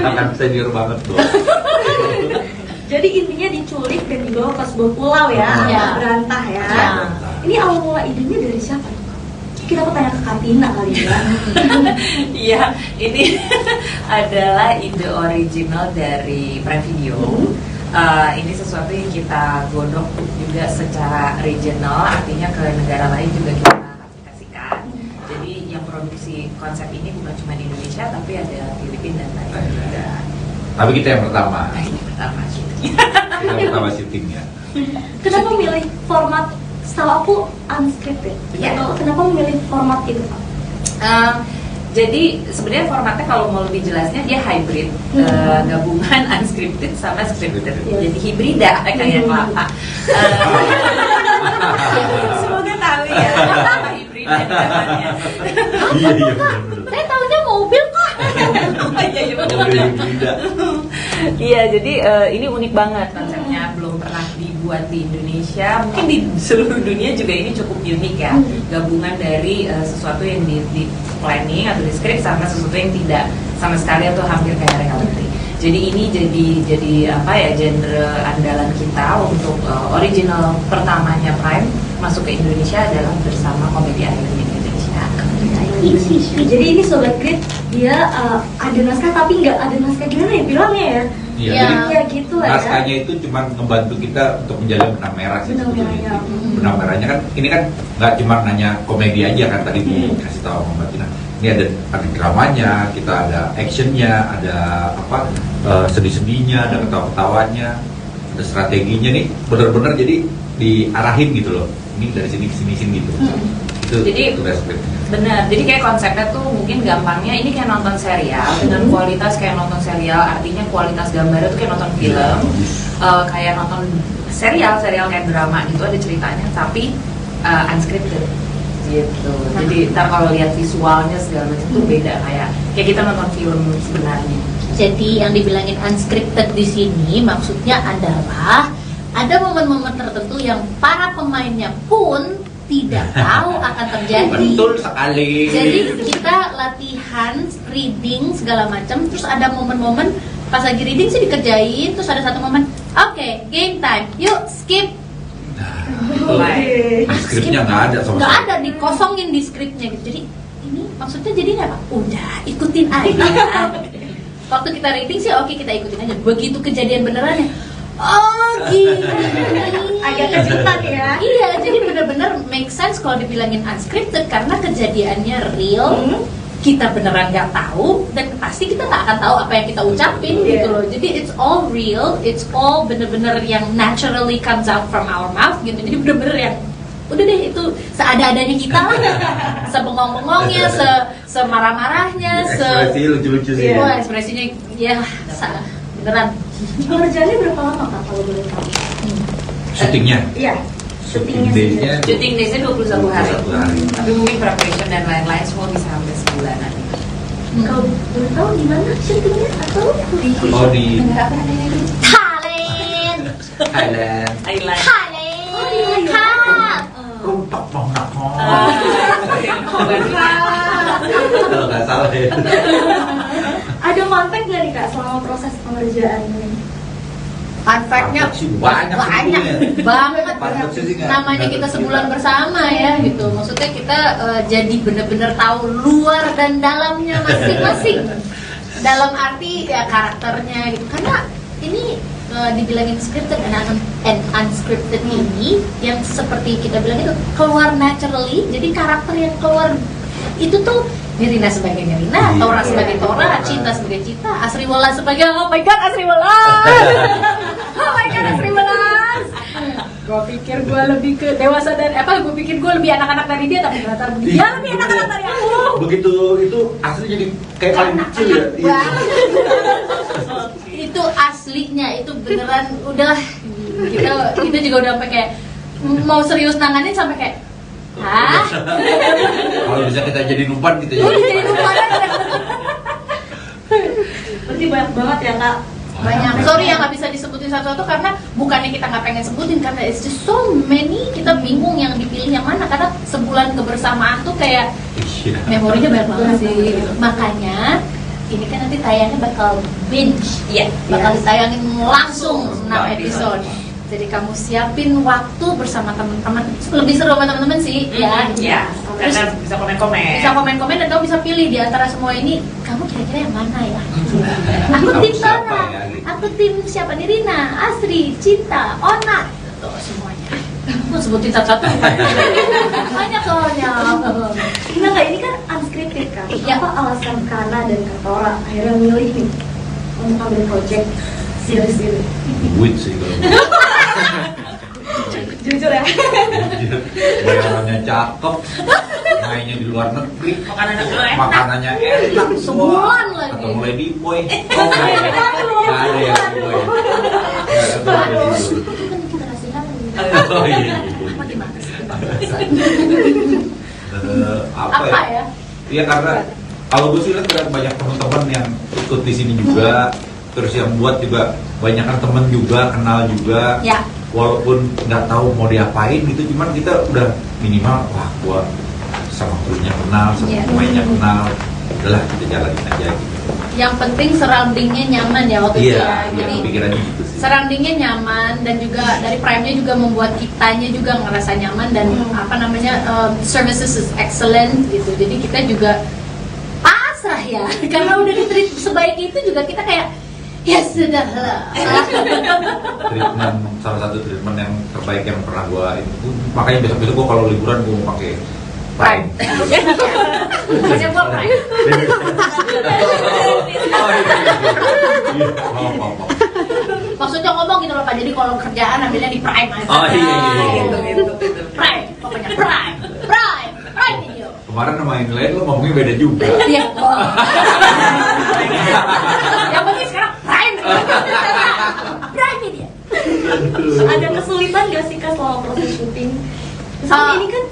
Akan senior banget tuh. Jadi intinya diculik dan dibawa ke sebuah pulau ya, Ya. berantah ya. Ya. Ini awal mula idenya dari siapa? Kita aku tanya ke Katina kali ya. Iya, ini adalah ide original dari Prime Video. Ini sesuatu yang kita godok juga secara regional, artinya ke negara lain juga kita aplikasikan. Jadi yang produksi konsep ini bukan cuma di Indonesia, tapi ada Filipina dan Thailand juga. Tapi kita yang pertama. Ini pertama sih. Kita yang pertama syutingnya. Kenapa milih format? Setahu aku unscripted. Iya. Atau kenapa memilih format itu Pak? Jadi sebenarnya formatnya kalau mau lebih jelasnya dia hybrid, gabungan unscripted sama scripted. Jadi hibrida kayak kelapa. Semoga tahu ya apa hibrida namanya. Iya benar. Saya tahunya mobil kok. Iya benar. Iya, jadi ini unik banget konsepnya, belum pernah dibuat di Indonesia. Mungkin di seluruh dunia juga ini cukup unik ya. Gabungan dari sesuatu yang di planning atau di script sama sesuatu yang tidak sama sekali atau hampir kayak reality. Jadi ini jadi apa ya, genre andalan kita untuk original pertamanya Prime masuk ke Indonesia adalah bersama Komedi Island Indonesia. Jadi ini Sobat Grit, dia ada naskah tapi nggak ada naskah, gimana ya bilangnya ya? Iya, Ya. jadi Ya gitu lah ya. naskahnya itu cuma ngebantu kita untuk menjaga benang merah sih Benang sebetulnya. merahnya. Benang merahnya kan ini kan nggak cuma nanya komedi aja kan, tadi dikasih tahu sama Mbak Tina. Ini ada dramanya, kita ada actionnya, ada apa sedih-sedihnya, ada ketawa-ketawanya, ada strateginya nih, benar-benar jadi diarahin gitu loh. Ini dari sini ke sini gitu. Itu Jadi, tugas scriptnya. Benar, jadi kayak konsepnya tuh mungkin gampangnya ini kayak nonton serial dengan kualitas kayak nonton serial, artinya kualitas gambarnya tuh kayak nonton film, kayak nonton serial kayak drama gitu, ada ceritanya tapi unscripted gitu. Jadi ntar kalau lihat visualnya segala macam tuh beda, kayak kita nonton film sebenarnya. Jadi yang dibilangin unscripted di sini maksudnya adalah ada momen-momen tertentu yang para pemainnya pun tidak tahu akan terjadi. Betul sekali. Jadi kita latihan, reading segala macam, terus ada momen-momen pas lagi reading sih dikerjain, terus ada satu momen, oke, game time, yuk skip. Nah, skripnya nggak ada sama Nggak sekali. ada, dikosongin di skripnya gitu. Jadi ini maksudnya jadinya apa? Udah ikutin aja. Waktu kita reading sih oke, kita ikutin aja. Begitu kejadian benerannya, oh gini. Agak kejutan ya. Iya, jadi bener-bener make sense kalau dibilangin unscripted karena kejadiannya real. kita beneran nggak tahu, dan pasti kita nggak akan tahu apa yang kita ucapin gitu loh. Jadi it's all real, it's all bener-bener yang naturally comes out from our mouth gitu. Jadi bener-bener yang udah deh itu seada-adanya kita lah, sebengong-bengongnya, semarah-marahnya, Ekspresi lucu-lucu sih. wah ekspresinya ya beneran. Pengerjaannya berapa lama Kak kalau boleh tahu? Syutingnya. Iya, Syuting syutingnya days-nya Syuting days-nya 21 hari. 21 hari. Tapi mungkin preparation dan lain-lain semua bisa hampir sebulanan. Kalau boleh tahu di mana syutingnya atau di Oh, di Thailand, Thailand. Thailand. Thailand, Kak. Rumpak banget. Kalau nggak salah ya. Ada kontak nggak nih Kak selama proses pengerjaan ini? Fun fact-nya Kontak sih banyak sebetulnya. banget. Fun fact sih nggak- Namanya nggak kita terkira. sebulan bersama ya gitu. Maksudnya kita jadi bener-bener tahu luar dan dalamnya masing-masing. Dalam arti ya karakternya gitu. Karena ini dibilangin scripted and unscripted ini yang seperti kita bilang itu keluar naturally. Jadi karakter yang keluar itu tuh Nirina sebagai Nirina, Iya. Tora sebagai Tora, Cinta sebagai Cinta, Asriwala sebagai oh my god Asriwala. Oh my god Asriwelas. Gue pikir gue lebih ke dewasa dan gue pikir gue lebih anak-anak dari dia, tapi ternyata dia lebih anak-anak dari aku. Begitu itu asli jadi kayak paling kecil ya. Iya. Itu aslinya, itu beneran udah kita juga udah sampai kayak mau serius nanganin sampai kayak hah? Kalau bisa kita jadi umpan kita Udah jadi lupa aja. Berarti banyak banget ya Kak. Banyak. Sorry ya nggak bisa disebutin satu-satu karena bukannya kita nggak pengen sebutin, karena it's just so many, kita bingung yang dipilih yang mana karena sebulan kebersamaan tuh kayak Iya. memorinya banyak banget sih. Makanya ini kan nanti tayangnya bakal binge, Iya. bakal ditayangin langsung 6 Nah, episode. Jadi kamu siapin waktu bersama teman-teman, lebih seru sama teman-teman sih, ya. Ya, Terus karena bisa komen-komen. bisa komen-komen dan kamu bisa pilih di antara semua ini, kamu kira-kira yang mana ya? Aku Tahu tim siapa Tora, ya, gitu. aku tim siapa? Nirina, Asri, Cinta, Onat, tuh semuanya. Aku sebutin satu-satu. Banyak soalnya. Nah Kak, ini kan unscripted Kak. Iya. Apa alasan Kana dan Kak Tora akhirnya milih nih untuk ambil project series ini? Duit sih kalau Jujur ya. bayarannya cakep, mainnya di luar negeri, Makanannya enak. makanannya enak semua. Sebulan lagi. Atau mulai di boy. Oh, nggak ada ya di boy. Nggak ada di boy. Itu kan kita kasih apa? Oh iya. Apa gimana sih? Apa Apa ya? ya? Iya karena kalau gue sih lihat ada banyak teman-teman yang ikut di sini juga, terus yang buat juga banyak kan teman juga, kenal juga. Ya. Walaupun nggak tahu mau diapain gitu, cuman kita udah minimal wah gua sama krunya kenal, sama Iya. pemainnya kenal, udahlah kita jalanin aja gitu. Yang penting surroundingnya nyaman ya waktu itu Iya, ya. iya, Jadi pikirannya gitu sih. surroundingnya nyaman dan juga dari Prime-nya juga membuat kitanya juga ngerasa nyaman dan apa namanya services is excellent gitu. Jadi kita juga pasrah ya karena udah di-treat sebaik itu juga kita kayak ya sudah lah. Treatment salah satu treatment yang terbaik yang pernah gua itu, makanya besok-besok gua kalau liburan gua mau pakai Prime. Maksudnya gua Prime. Oh iya. Mau. Maksudnya ngomong gitu loh Pak. Jadi kalau kerjaan ambilnya di Prime aja. Oh, iya. Gitu. Prime, pokoknya Prime. Prime Video. Kemarin sama yang lain lo ngomongnya beda juga. Iya. Yang penting sekarang Prime. Prime Video. Ada kesulitan gak sih Kak selama proses syuting? Misalnya ini kan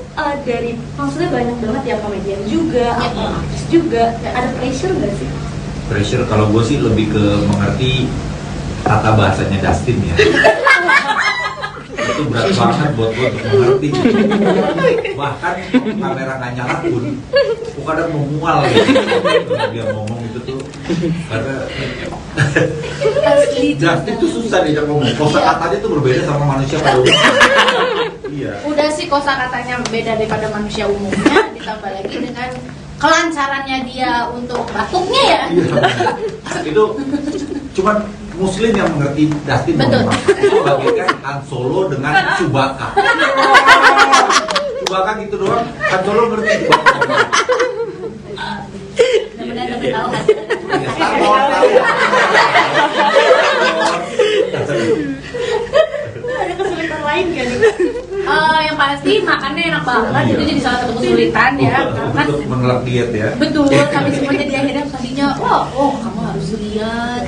dari maksudnya banyak banget ya komedian juga, aktor artis juga. Ada pressure gak sih? Pressure kalau gue sih lebih ke mengerti tata bahasanya Dustin ya. Itu berat banget buat gue untuk mengerti. Bahkan kamera nggak nyala pun, gue kadang mau mual gitu. Kalau dia ngomong itu tuh, karena Asli. Dustin tuh susah diajak ngomong. Kosa katanya tuh berbeda sama manusia pada umumnya. Iya. Udah sih kosakatanya beda daripada manusia umumnya, ditambah lagi dengan kelancarannya dia untuk batuknya ya. Iya. Itu cuman Muslim yang mengerti Dustin Betul. ngomong. Itu bagaikan Han Solo dengan Chewbacca. Chewbacca gitu doang, Han Solo ngerti Chewbacca ngomong. tahu. Ya, Star Wars. Ada kesulitan lain kan nih? Yang pasti makannya enak banget, itu jadi salah satu kesulitan ya. Karena Untuk menolak diet ya. betul, kami semuanya di akhirnya tadinya, oh kamu harus lihat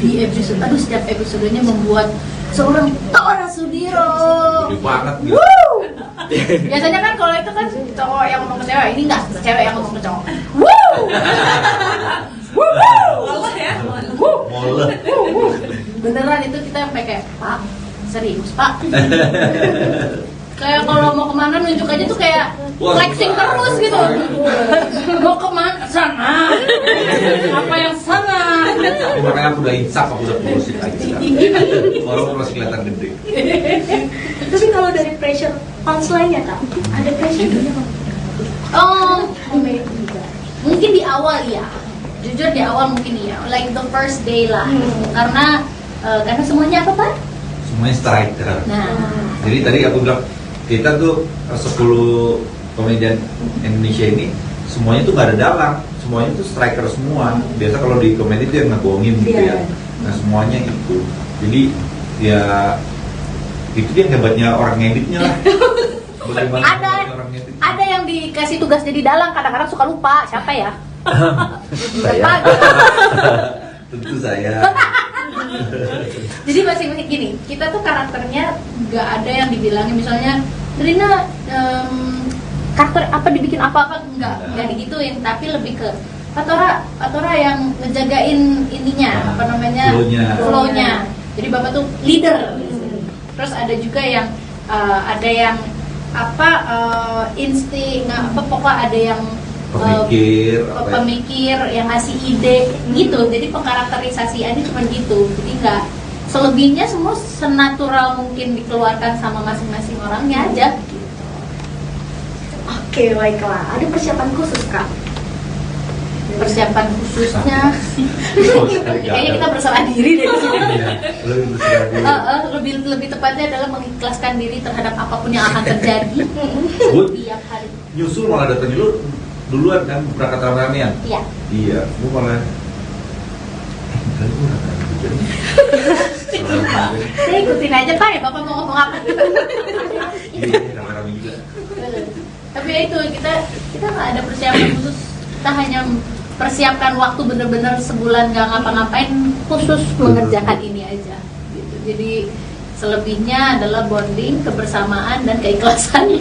di episode, aduh setiap episodenya membuat seorang Tora Sudiro. Gede banget gitu. Woo! Biasanya kan kalau itu kan cowok yang ngomong ke cewek, ini enggak, cewek yang ngomong ke cowok. Woo! Allah ya. Molek. Beneran itu kita sampai kayak, Pak, serius Pak. Kayak kalau mau kemana nunjuk aja tuh kayak Wah, flexing gila. terus gitu. Mau kemana? Sana. Apa yang sana? Makanya aku udah insaf, aku udah kurusin aja sekarang. Walaupun masih kelihatan gede. Tapi kalau dari pressure punchline-nya Kak, ada pressure juga. Oh, mungkin di awal ya. Jujur di awal mungkin iya. Like the first day lah. Karena semuanya apa Pak? Semuanya striker. Nah, Jadi tadi aku bilang kita tuh 10 komedian Indonesia ini semuanya tuh nggak ada dalang, semuanya tuh striker semua. Biasa kalau di komedi itu yang ngebohongin gitu ya. Nah semuanya itu. Jadi ya itu dia hebatnya orang ngeditnya lah. Bagaimana Ada. hebatnya orang ngedit. ada yang dikasih tugas jadi dalang kadang-kadang suka lupa siapa ya? Saya. Tentu saya. Jadi masing-masing gini, kita tuh karakternya nggak ada yang dibilangin misalnya Rina karakter apa dibikin apa nggak digituin, tapi lebih ke Patora yang ngejagain ininya apa namanya flow-nya. Jadi bapak tuh leader. Terus ada juga yang insting apa pokoknya ada yang pemikir yang ngasih ide gitu. Jadi pengkarakterisasiannya cuma gitu. Jadi nggak selebihnya semua senatural mungkin dikeluarkan sama masing-masing orangnya aja gitu. Oke, baiklah. Ada persiapan khusus Kak? Persiapan khususnya kayaknya kita berserah diri deh di sini. Lebih berserah diri. Lebih tepatnya adalah mengikhlaskan diri terhadap apapun yang akan terjadi tiap hari. Nyusul malah datang duluan kan berangkat ramean. Iya. Iya, gue malah kali gue udah kan jadi. Saya ikutin aja Pak ya, Bapak mau ngomong apa? Iya, rame-rame juga. Tapi ya itu kita nggak ada persiapan khusus, kita hanya persiapkan waktu bener-bener sebulan nggak ngapa-ngapain khusus mengerjakan ini aja gitu. Jadi selebihnya adalah bonding, kebersamaan dan keikhlasan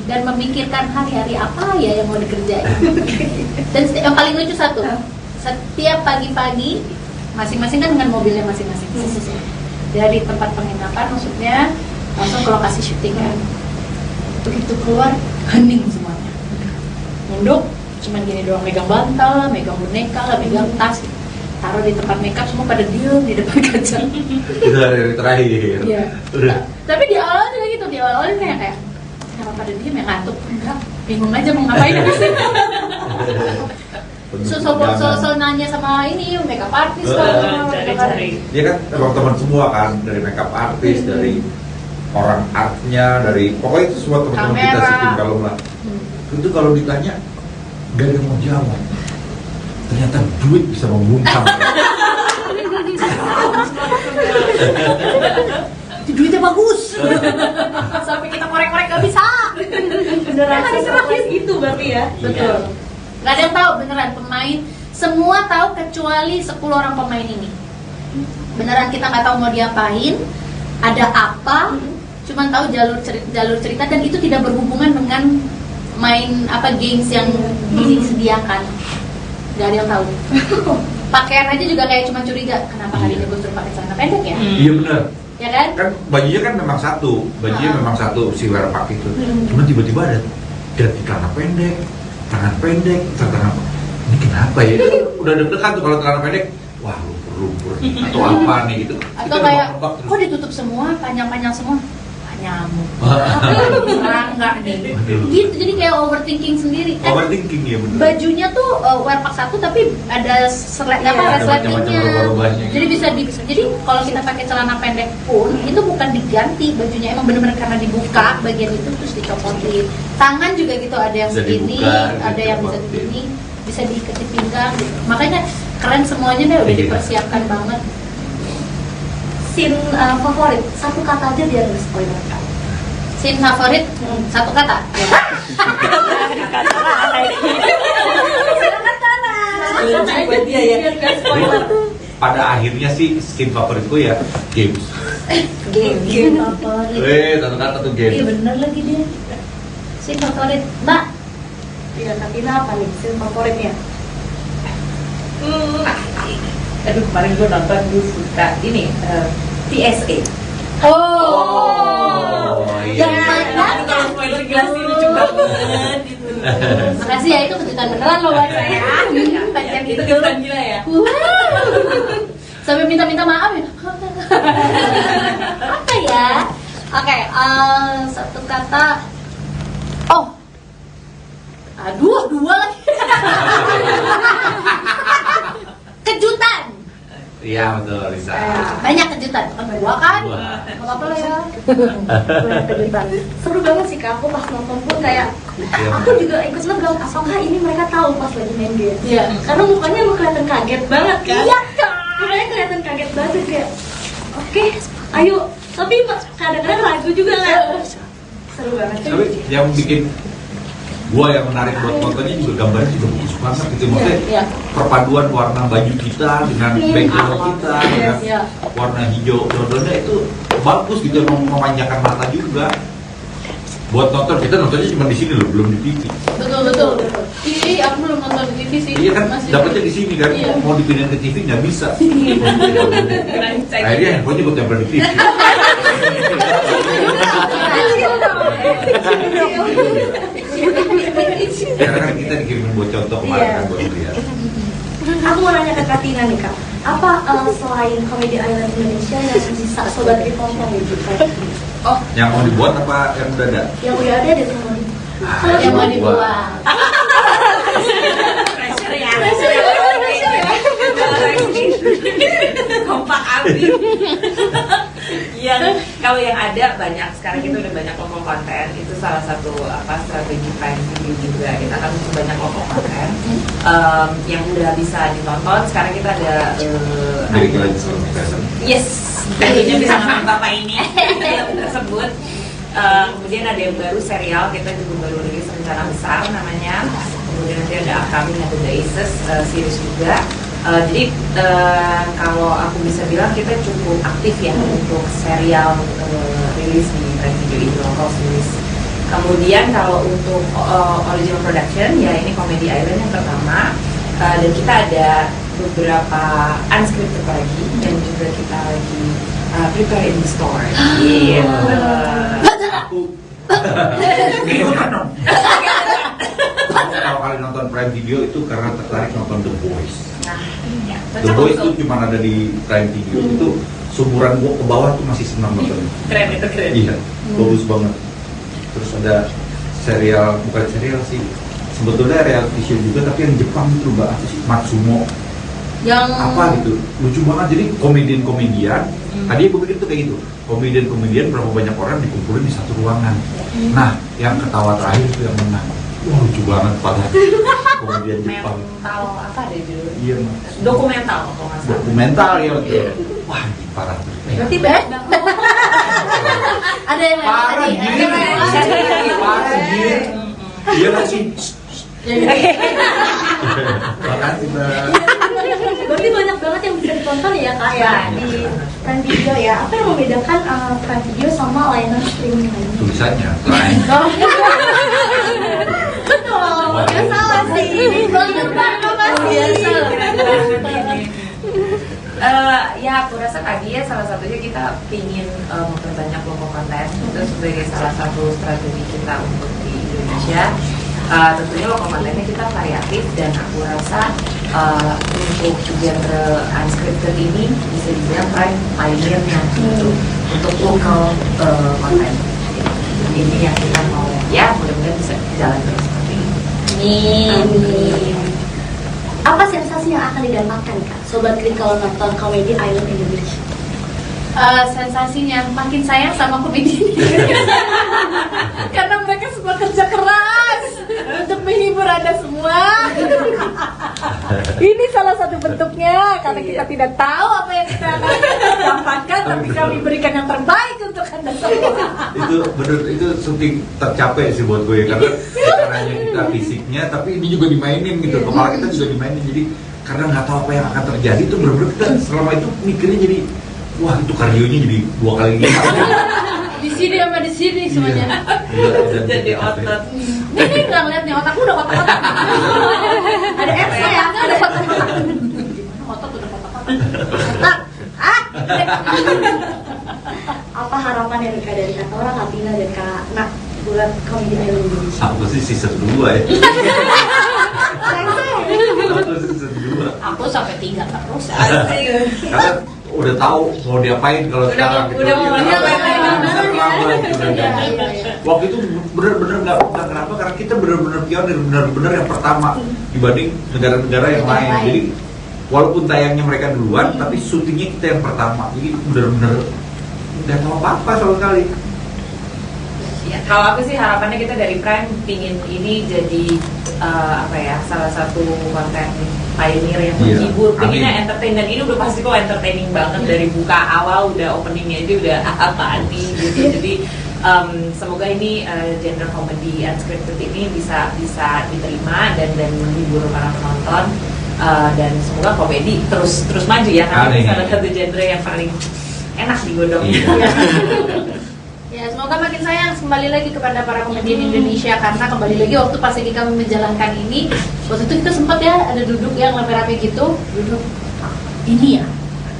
dan memikirkan hari-hari apa ya yang mau dikerjain. Dan yang paling lucu setiap pagi-pagi masing-masing kan dengan mobilnya masing-masing dari tempat penginapan maksudnya langsung ke lokasi syuting kan. Begitu keluar hening semuanya, nunduk cuman gini doang, megang bantal lah, megang boneka lah, megang tas, taruh di tempat makeup, semua pada diem di depan kaca. Itu hari terakhir. Iya. Udah. Tapi di awal juga gitu, di awal kayak kenapa pada diem ya, ngantuk enggak, bingung aja mau ngapain habis ini. So nanya sama ini makeup artist lah, Cari-cari. Dia kan teman-teman semua kan, dari makeup artist, dari orang artnya, dari pokoknya itu semua teman-teman kita Kamera. setim kalau lah. Itu kalau ditanya gak ada yang mau jawab. Ternyata duit bisa membungkam. duitnya bagus. Sampai kita korek-korek gak bisa. Beneran surprise itu berarti ya? Betul. Gak ada yang tahu beneran pemain. Semua tahu kecuali 10 orang pemain ini. Beneran kita nggak tahu mau diapain, ada apa, cuman tahu jalur cerita dan itu tidak berhubungan dengan main apa games yang disediakan. Gak ada yang tahu. Pakaian aja juga kayak cuma curiga, kenapa hari ini gue suruh pakai celana pendek ya? Iya benar. Ya kan? Kan bajunya kan memang satu, memang satu si wear pakai itu. Cuman tiba-tiba ada ganti celana pendek, tangan pendek, tangan apa? Ini kenapa ya? Udah deg-degan tuh kalau celana pendek. Wah, lumpur atau apa nih gitu. Atau Kita kayak, nebak-nebak terus. kok ditutup semua, panjang-panjang semua? Nyamuk. Enggak nih. Aduh. Gitu, jadi kayak overthinking sendiri. Kan Overthinking ya benar. bajunya tuh wear pack satu tapi ada Ada macam-macam resletingnya. rubah-rubahnya gitu. Jadi jadi kalau kita pakai celana pendek pun itu bukan diganti bajunya, emang benar-benar karena dibuka bagian itu terus dicopotin. Tangan juga gitu, ada yang Bisa segini, dibuka, ada yang bisa dicopotin. begini. bisa diikat pinggang gitu. Makanya keren semuanya deh, udah dipersiapkan banget. Scene favorit, satu kata aja biar nggak spoiler. Scene favorit, satu kata. Buat dia ya. Biar nggak spoiler. Pada akhirnya sih scene favoritku ya games. Game favorit. Satu kata tuh Iya game. bener lagi dia. Scene favorit, Mbak. Iya, tapi apa nih scene favoritnya? Aduh, kemarin gue nonton, gue suka ini TSA. Oh, iya. yang mana? Kalau spoiler jelas ini lucu banget gitu. Makasih ya, itu kejutan beneran loh buat saya. Panjang Itu gitu. kejutan gila ya. Wow. Sampai minta maaf ya. Apa ya? Oke, satu kata. Oh. Aduh, dua lagi. Kejutan. Iya betul Lisa. Banyak kejutan. Dua kan? Dua. Gak apa-apa lah ya. Banyak kejutan. Seru banget sih Kak, aku pas nonton pun kayak aku juga ikut nebak apakah ini mereka tahu pas lagi main game. Iya. Karena mukanya emang kelihatan kaget banget kan. Iya kan? Mukanya kelihatan kaget banget kayak oke, ayo. Tapi kadang-kadang ragu juga kan. Seru banget. Tapi yang bikin gua yang menarik buat nontonnya juga gambarnya juga bagus banget gitu. Maksudnya Iya. perpaduan warna baju kita dengan background kita dengan Iya. warna hijau daunnya itu bagus gitu, memanjakan mata juga. Buat nonton, kita nontonnya cuma di sini loh, belum di TV. Betul. TV aku belum nonton TV sih. Iya kan, Masih- dapetnya di sini kan. Iya. Mau dipindahin ke TV nggak bisa. Gitu. Akhirnya handphonenya gue tempel di TV. Karena kan kita dikirimin buat contoh kemarin kan buat lihat. Aku mau nanya ke Kak Tina nih Kak, apa selain Comedy Island Indonesia yang bisa sobat ditonton gitu? Oh, Yang mau dibuat apa yang udah ada? Yang udah ada deh semua. Yang mau dibuat. pressure ya. Pressure ya. Kompak abis. Yang kalau yang ada banyak, sekarang kita udah banyak local konten, itu salah satu strategi Prime Video juga. Kita akan butuh banyak local konten yang udah bisa ditonton. Sekarang kita ada Dari kita di season. yes, tadinya bisa ngomong bapak ini yang tersebut. Kemudian ada yang baru serial, kita juga baru rilis Rencana Besar namanya. Kemudian nanti ada upcoming, ada The Aces series juga. Jadi kalau aku bisa bilang kita cukup aktif ya untuk serial rilis di Prime Video ini, local series. Kemudian kalau untuk original production ya ini Comedy Island yang pertama, dan kita ada beberapa unscripted lagi dan juga kita lagi prepare in the store. Aku kalau kalian nonton Prime Video itu karena tertarik nonton The Boys. Nah, ya, The Boys itu cuma ada di Prime Video. Itu sumuran gua ke bawah tuh masih senang nonton. keren itu keren. Iya, bagus banget. Terus ada serial, bukan serial sih, sebetulnya reality show juga tapi yang Jepang itu mbak, apa sih, Matsumo Yang apa gitu, lucu banget. Jadi komedian tadi gue pikir tuh kayak gitu, komedian berapa banyak orang dikumpulin di satu ruangan. Nah yang ketawa terakhir itu yang menang. Wah lucu banget pada komedian Jepang. Mental apa deh judulnya? Iya mas, Dokumental kalau nggak salah. dokumental ya betul. Iya. Wah ini parah tuh. Berarti banyak ada yang lain Parah tadi. gini, parah gini. Iya nggak sih? Makasih mbak. Berarti banyak banget yang bisa ditonton ya Kak ya di Prime Video ya. Apa yang membedakan Prime Video sama layanan streaming lainnya? Tulisannya lain. Betul, nggak salah sih. Bener banget Biasa. Ya aku rasa tadi ya salah satunya kita ingin memperbanyak local konten itu sebagai salah satu strategi kita untuk di Indonesia. Tentunya local kontennya kita variatif dan aku rasa untuk genre unscripted ini bisa dibilang Prime pioneernya untuk local konten. Ini yang kita mau ya mudah-mudahan bisa jalan terus seperti ini. Amin. Apa sensasi yang akan didapatkan Kak Sobat Krik kalau nonton Comedy Island Indonesia? Sensasinya makin sayang sama komedi karena mereka semua kerja keras untuk menghibur Anda semua. Ini salah satu bentuknya karena kita tidak tahu apa yang kita akan dapatkan, tapi kami berikan yang terbaik untuk Anda semua. Itu bener, itu syuting tercapai sih buat gue, karena caranya kita fisiknya, tapi ini juga dimainin gitu, kepala kita juga dimainin. Jadi karena nggak tahu apa yang akan terjadi tuh bener-bener kita selama itu mikirnya jadi wah itu kardionya jadi 2 kali lipat. Di sini sama di sini semuanya. Jadi otot. Ini nggak ngeliat nih otakku udah kotak-kotak. Ada F-nya ya, ada kotak-kotak. Gimana otak udah kotak-kotak? Otak. Apa harapannya Rika dari Kak Tora, Kak Tina, dan Kak Nak buat Komedi Island Indonesia? Aku sih season 2 ya. Aku season 2. Aku sampai 3 terus. Karena udah tahu mau diapain kalau sekarang gitu. udah mau diapain. Waktu itu bener-bener nggak kenapa, karena kita bener-bener pionir, bener-bener yang pertama dibanding negara-negara yang lain. Jadi walaupun tayangnya mereka duluan, tapi syutingnya kita yang pertama. Jadi bener-bener nggak tahu apa-apa sama sekali. Ya, kalau aku sih harapannya kita dari Prime pingin ini jadi salah satu konten pioneer yang menghibur, pinginnya entertain, dan ini udah pasti kok entertaining banget dari buka awal, udah openingnya aja udah apaan nih gitu. Jadi semoga ini genre komedi unscripted ini bisa diterima dan menghibur para penonton, dan semoga komedi terus maju ya, karena salah satu genre yang paling enak digodong. Ya, semoga makin sayang kembali lagi kepada para komedian Indonesia, karena kembali lagi waktu pas lagi kami menjalankan ini, waktu itu kita sempat ya ada duduk yang rame-rame gitu, duduk ini ya.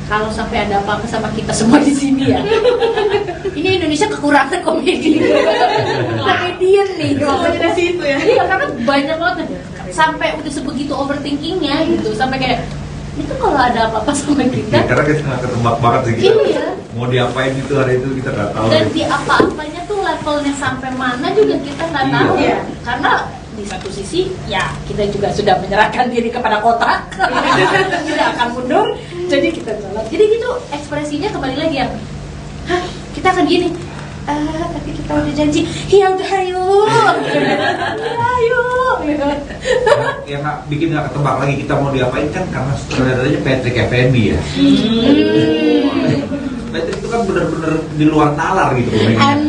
Kalau sampai ada apa-apa sama kita semua di sini ya. Ini Indonesia kekurangan komedi. Komedian nih. Maksudnya dari situ ya. Iya, karena banyak banget sampai udah sebegitu overthinkingnya gitu, sampai kayak itu kalau ada apa-apa sama kita. Ya, karena kita nggak ketebak banget sih kita. Iya. Mau diapain itu hari itu kita nggak tahu. Dan di apa-apanya tuh levelnya sampai mana juga kita nggak tahu. Iya. Karena di satu sisi ya kita juga sudah menyerahkan diri kepada kotak, tidak akan mundur, jadi kita jalan. Jadi gitu ekspresinya kembali lagi ya. Hah, kita akan gini. Tapi kita udah janji. Ya udah ayo. Ayo. Yang bikin nggak ketebak lagi kita mau diapain kan karena sutradaranya Patrick Effendi ya. Patrick itu kan bener-bener di luar nalar gitu mainnya.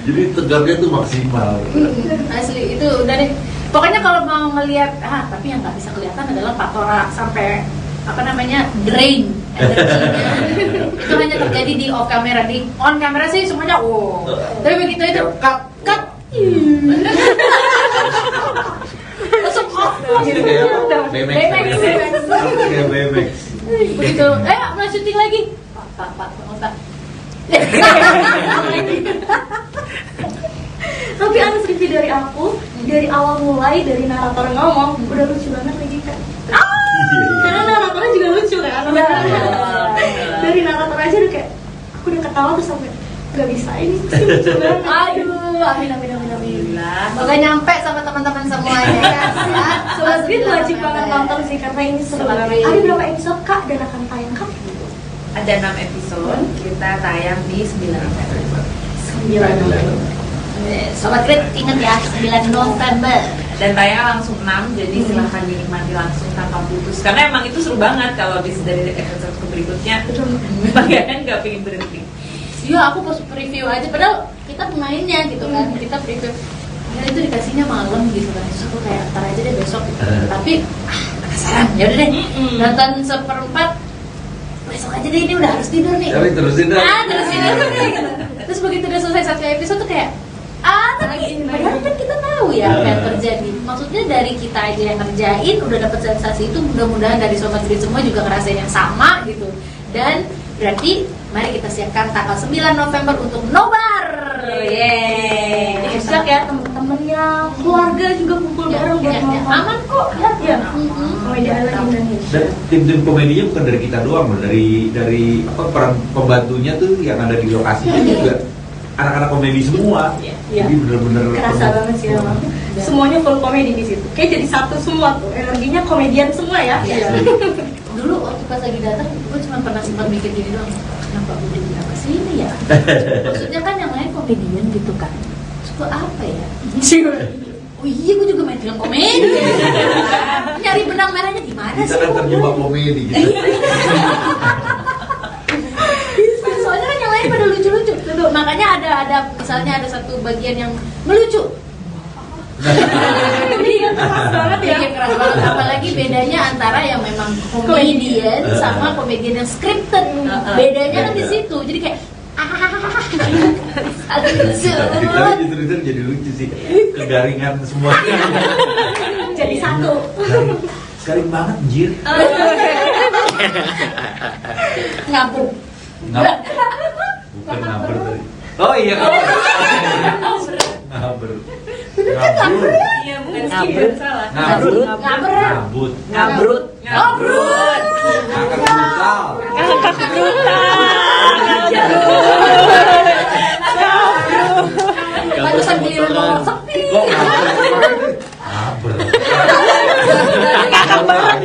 Jadi tegarnya tuh maksimal. Asli itu udah deh. Pokoknya kalau mau ngelihat, tapi yang nggak bisa kelihatan adalah Pak Tora sampai drain energinya. Itu hanya terjadi di off camera. Di on camera sih semuanya tapi begitu itu cut langsung off. Jadi kayak BMX. Kayak BMX. Begitu, mau syuting lagi. Pak. Tapi honest review dari aku, dari awal mulai, dari narator ngomong, udah lucu banget lagi Kak. Karena naratornya juga lucu kan. Dari narator aja udah kayak, aku udah ketawa tuh sampai gak bisa ini lucu banget. Aduh, amin. Semoga nyampe sama teman-teman semuanya ya. Sobat Grid wajib banget nonton sih karena ini seru banget. Ada berapa episode Kak dan akan tayang Kak? Ada 6 episode, kita tayang di 9 November. 9 November. Sobat Grid ingat ya, 9 November. Dan tayang langsung 6, jadi silahkan dinikmati langsung tanpa putus. Karena emang itu seru banget kalau dari episode berikutnya. Bagian nggak pengen berhenti. Iya, aku pas preview aja, padahal kita pemainnya gitu kan, kita preview. Ya itu dikasihnya malam gitu kan, terus aku kayak ntar aja deh besok gitu. Tapi penasaran, ya udah deh nonton seperempat. Besok aja deh, ini udah harus tidur nih. Tapi terusin dah. Terus tidur deh gitu. Terus begitu udah selesai satu episode tuh kayak tapi padahal kan kita tahu ya apa yang terjadi. Maksudnya dari kita aja yang ngerjain udah dapet sensasi itu, mudah-mudahan dari Sobat Grid semua juga ngerasain yang sama gitu. Dan berarti mari kita siapkan tanggal 9 November untuk nobar. Yeay. Besok ya temen-temennya, keluarga juga kumpul bareng buat nonton. Aman kok. Ya. Komedi Island Indonesia. Dan tim komedinya bukan dari kita doang loh, dari peran pembantunya tuh yang ada di lokasinya juga anak-anak komedi semua. Iya. Jadi bener-bener Kerasa banget sih emang. Semuanya full komedi di situ. Kayak jadi satu semua tuh. Energinya komedian semua ya. Iya. Dulu waktu pas lagi datang gue cuma pernah sempat mikir gini doang, kenapa gue dibilang ke sini ya? Maksudnya kan yang lain komedian gitu kan, terus gue apa ya? Oh iya, gue juga main film komedi. Nyari benang merahnya di mana sih? Kita kan terjebak komedi gitu. Soalnya kan yang lain pada lucu-lucu. Tuh, makanya ada misalnya ada satu bagian yang melucu. Iya, keras banget ya. Iya, keras banget. Apalagi bedanya antara yang memang komedian sama komedian yang scripted. Bedanya kan di situ. Jadi kayak Tapi justru jadi lucu sih, kegaringan semua. Jadi satu. Garing banget, jir. ngabur. Bukan ngabur tadi. Oh iya, ngabur. Ngabur. Iya, bukan skip, salah. Ngabut. Ngabur. Ngabut. Ngobrol. Ngakak brutal. Barusan giliran ngomong sepi. Kok ngabur? Ngakak bareng.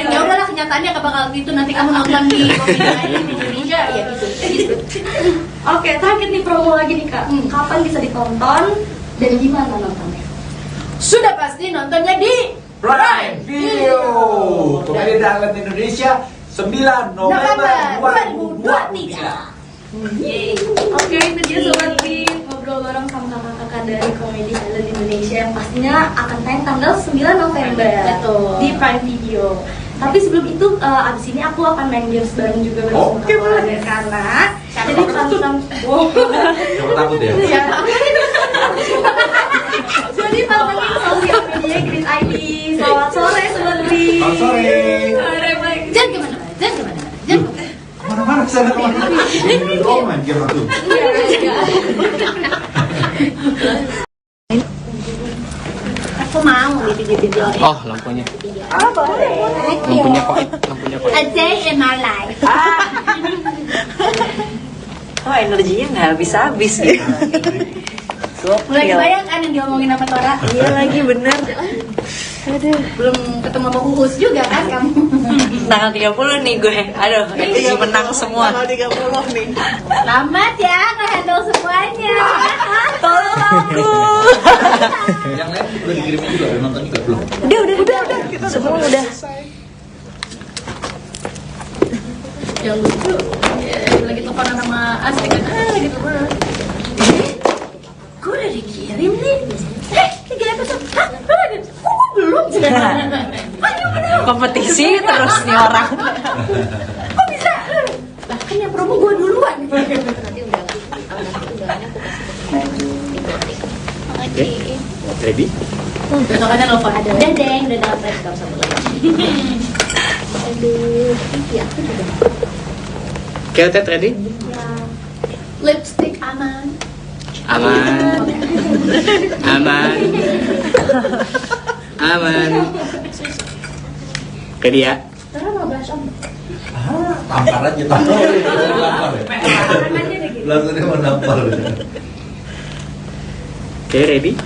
Ya udahlah, kenyataannya gak bakal gitu. Nanti kamu nonton di komedi di Indonesia ya gitu. Oke, terakhir nih promo lagi nih Kak. Kapan bisa ditonton dan gimana nontonnya? Sudah pasti nontonnya di Prime Video. Komedi Talent Indonesia 9 November 2023. Oke, itu dia Sobat Green, ngobrol bareng sama kakak-kakak dari Komedi Talent Indonesia yang pastinya akan tayang tanggal 9 November. Betul. Di Prime Video. Tapi sebelum itu, abis ini aku akan main games bareng juga bersama Oke, kakak dan Kana. Jadi pantang, Jangan takut ya. jadi pantengin sosial media Green ID. Selamat sore Sobat Green. Selamat sore. Jangan kemana-mana. Jangan kemana-mana. Jangan kemana-mana. Mana-mana kesana kemana? Ini doang main game aku. Aku mau di video. Oh, lampunya. Lampunya kok. A day in my life. Oh, energinya nggak habis-habis gitu. Mulai kebayang kan yang diomongin sama Tora? Iya lagi bener. Belum ketemu sama Uus juga kan kamu? Tanggal 30 nih gue. Aduh, energi menang semua. Selamat ya nge-handle semuanya. Tolong aku. Yang lain udah dikirimin juga, udah nonton juga belum? Udah. Semua udah. Yang lucu lagi teleponan sama Asri kan, lagi teleponan. Gue udah dikirim nih. 3 episode. Hah? Kok belum? Kompetisi terus nih orang. Kok bisa? Lah kan yang promo gue duluan. Ready? Besok ada nelfon. Udah deng, udah dapet. Gak usah mulai. Aduh, iya aku juga. Oke, Ted, ready? Lipstick aman. Aman. Ready ya? Karena mau bahas om. Tampar aja, tampar. Langsung dia mau nampar. Oke, ready?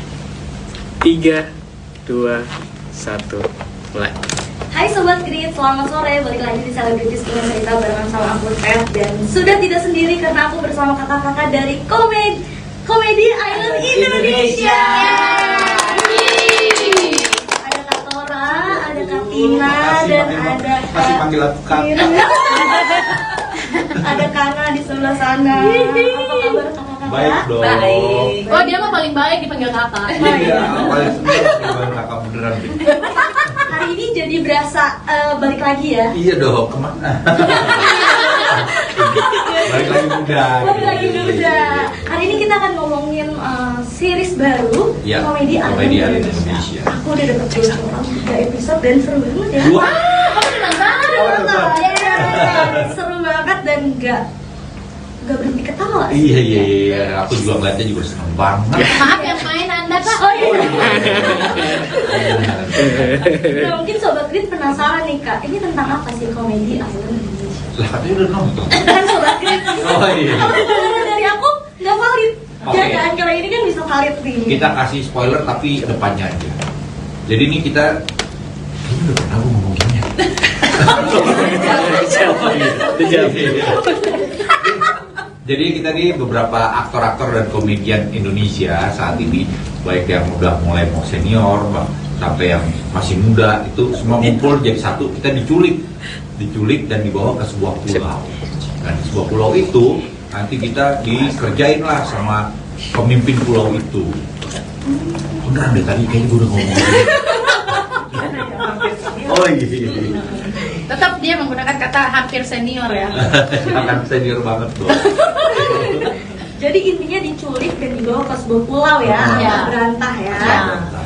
3, 2, 1, mulai. Hai Sobat Grit, selamat sore. Balik lagi di Selebritis dengan cerita barengan sama aku Ted. Dan sudah tidak sendiri karena aku bersama kakak-kakak dari Komedi Island Indonesia. Ada Kak Tora, ada Kak Tina, dan ada Masih panggil aku Kak. ada Kana di sebelah sana. Apa kabar kakak-kakak? Baik dong. Baik. Oh dia mah paling baik dipanggil kakak. Iya, paling seneng panggil kakak beneran. Hari ini jadi berasa balik lagi ya. Iya dong, kemana? Balik lagi muda. Balik lagi muda. Hari ini kita akan ngomongin series baru Ya, Komedi Komedi Island Island Indonesia. Indonesia. Aku udah dapet bocoran 3 episode dan seru banget ya. Dua. Kamu senang banget. Ya, seru banget dan nggak berhenti ketawa. Iya. Aku juga ngeliatnya juga seneng banget. Maaf yang main Anda Kak. Oh iya. Nah, mungkin Sobat Grit penasaran nih Kak, ini tentang apa sih Komedi Island Indonesia? Lah katanya udah nonton. Kan Sobat Grit. Oh iya. Kalau spoiler dari aku nggak valid. Oke. Jangan kali ini kan bisa valid nih. Kita kasih spoiler tapi depannya aja. Jadi ini kita udah pernah gue ngomong gini ya. Jadi kita nih beberapa aktor-aktor dan komedian Indonesia saat ini, baik yang udah mulai mau senior sampai yang masih muda, itu semua ngumpul jadi satu. Kita diculik dan dibawa ke sebuah pulau. Dan di sebuah pulau itu nanti kita dikerjain lah sama pemimpin pulau itu. Beneran deh, tadi kayaknya gue udah ngomong gitu. Oh iya. Tetap dia menggunakan kata hampir senior ya. Akan senior banget loh. Jadi intinya diculik dan dibawa ke sebuah pulau ya, Iya. berantah ya. Iya.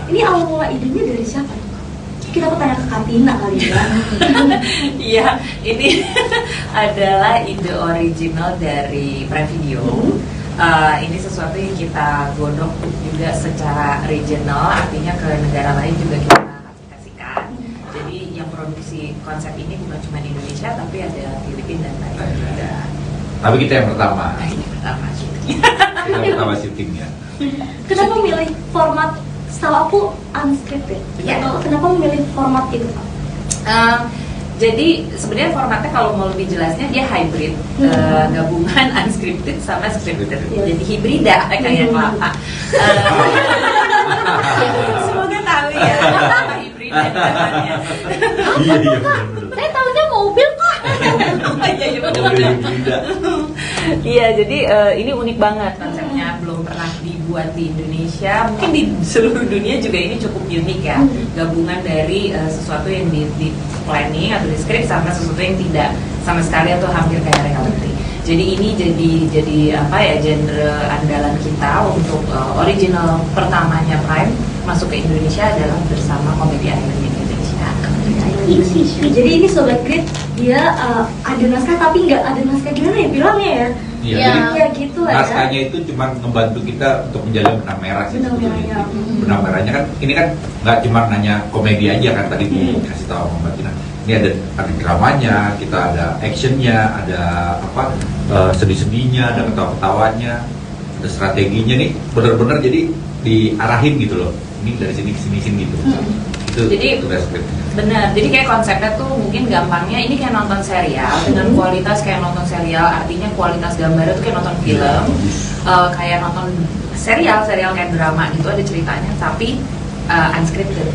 Ini awal mula idenya dari siapa? Kita tanya ke Katina kali ya. Iya, ini adalah ide original dari Prime Video. Ini sesuatu yang kita godok juga secara regional, artinya ke negara lain juga kita aplikasikan. Jadi yang produksi konsep ini bukan cuma di Indonesia, tapi ada Filipina dan lain juga. Tapi kita yang pertama. Nah, ini pertama sih. Kita yang pertama syutingnya. Kenapa milih format? Setahu aku unscripted. Iya. Kenapa memilih format itu, Pak? Jadi sebenarnya formatnya kalau mau lebih jelasnya dia hybrid, gabungan unscripted sama scripted. Jadi hibrida kayak kelapa. Semoga tahu ya apa hibrida namanya. Iya benar. Saya tahunya mobil kok. Iya benar. Iya, jadi ini unik banget konsepnya, belum pernah dibuat di Indonesia, mungkin di seluruh dunia juga ini cukup unik ya, gabungan dari sesuatu yang di planning atau di script sama sesuatu yang tidak sama sekali atau hampir kayak reality. Jadi ini jadi apa ya, genre andalan kita untuk original pertamanya Prime masuk ke Indonesia adalah bersama Comedy Island Indonesia. Jadi ini Sobat Grid, dia ada naskah tapi nggak ada naskah, gimana ya bilangnya ya? Iya, Ya. jadi Ya gitu lah ya. naskahnya itu cuma ngebantu kita untuk menjalin benang merah sih Benang sebetulnya. merahnya. Benang merahnya kan ini kan nggak cuma nanya komedi aja kan, tadi dikasih tahu sama Mbak Tina. Ini ada dramanya, kita ada actionnya, ada apa sedih-sedihnya, ada ketawa-ketawanya, ada strateginya nih, bener-bener jadi diarahin gitu loh. Ini dari sini ke sini gitu. Itu Jadi- tugas scriptnya. Benar, jadi kayak konsepnya tuh mungkin gampangnya ini kayak nonton serial dengan kualitas kayak nonton serial, artinya kualitas gambarnya tuh kayak nonton film, kayak nonton serial kayak drama gitu, ada ceritanya tapi unscripted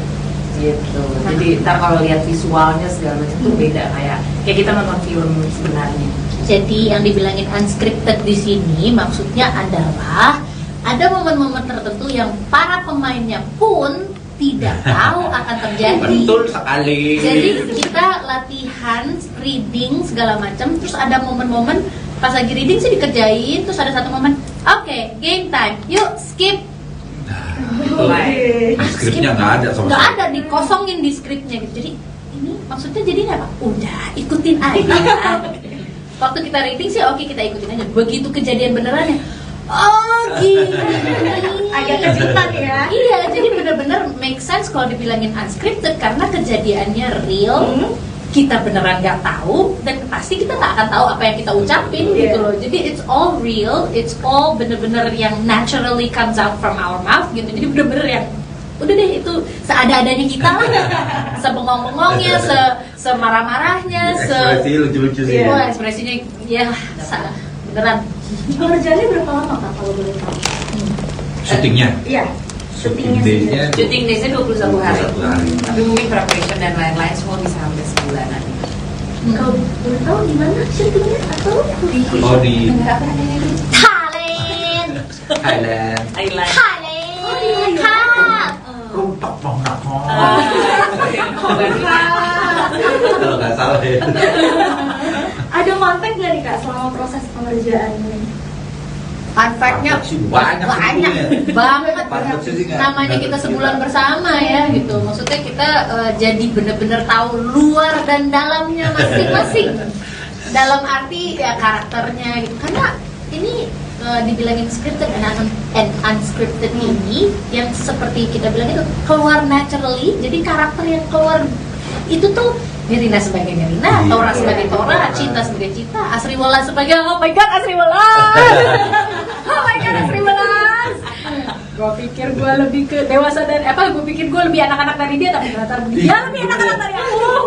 gitu. Jadi ntar kalau lihat visualnya segala macam tuh beda, kayak kita nonton film sebenarnya. Jadi yang dibilangin unscripted di sini maksudnya adalah ada momen-momen tertentu yang para pemainnya pun tidak tahu akan terjadi. Betul sekali. Jadi kita latihan, reading segala macam, terus ada momen-momen pas lagi reading sih dikerjain, terus ada satu momen, oke, game time, yuk skip. Di skripnya nggak ada sama Nggak sekali. ada, dikosongin di skripnya gitu. Jadi ini maksudnya jadinya apa? Udah ikutin aja. Waktu kita reading sih oke, kita ikutin aja. Begitu kejadian benerannya, oh gini. Agak kejutan ya. Iya, jadi bener-bener make sense kalau dibilangin unscripted karena kejadiannya real. Kita beneran nggak tahu dan pasti kita nggak akan tahu apa yang kita ucapin gitu loh. Jadi it's all real, it's all bener-bener yang naturally comes out from our mouth gitu. Jadi bener-bener yang udah deh itu seada-adanya kita lah, sebengong-bengongnya, semarah-marahnya, Ekspresi lucu-lucu sih. wah ekspresinya ya beneran. Pengerjaannya berapa lama Kak kalau boleh tahu? Syutingnya. Iya. Syuting Syutingnya days-nya Syuting days-nya 21 hari. 21 hari. Tapi mungkin preparation dan lain-lain semua bisa sampai sebulanan. Kalau boleh tahu di mana syutingnya atau di Oh di Thailand, Thailand. Thailand. Thailand, Kak. Runtok banget. Kalau nggak salah ya. Ada kontak nggak nih Kak selama proses pengerjaan ini? Fun fact-nya Kontak sih banyak sebetulnya. banget. Kontak sih nggak- Namanya nggak kita terkira. sebulan bersama ya gitu. Maksudnya kita jadi bener-bener tahu luar dan dalamnya masing-masing. Dalam arti ya karakternya gitu. Karena ini dibilangin scripted and unscripted ini yang seperti kita bilang itu keluar naturally. Jadi karakter yang keluar itu tuh Nirina sebagai Nirina, Iya. Tora sebagai Tora, Cinta sebagai Cinta, Asriwala sebagai oh my god Asriwala. Oh my god Asriwala. Gue pikir gue lebih ke dewasa dan gue pikir gue lebih anak-anak dari dia, tapi ternyata dia lebih anak-anak dari aku.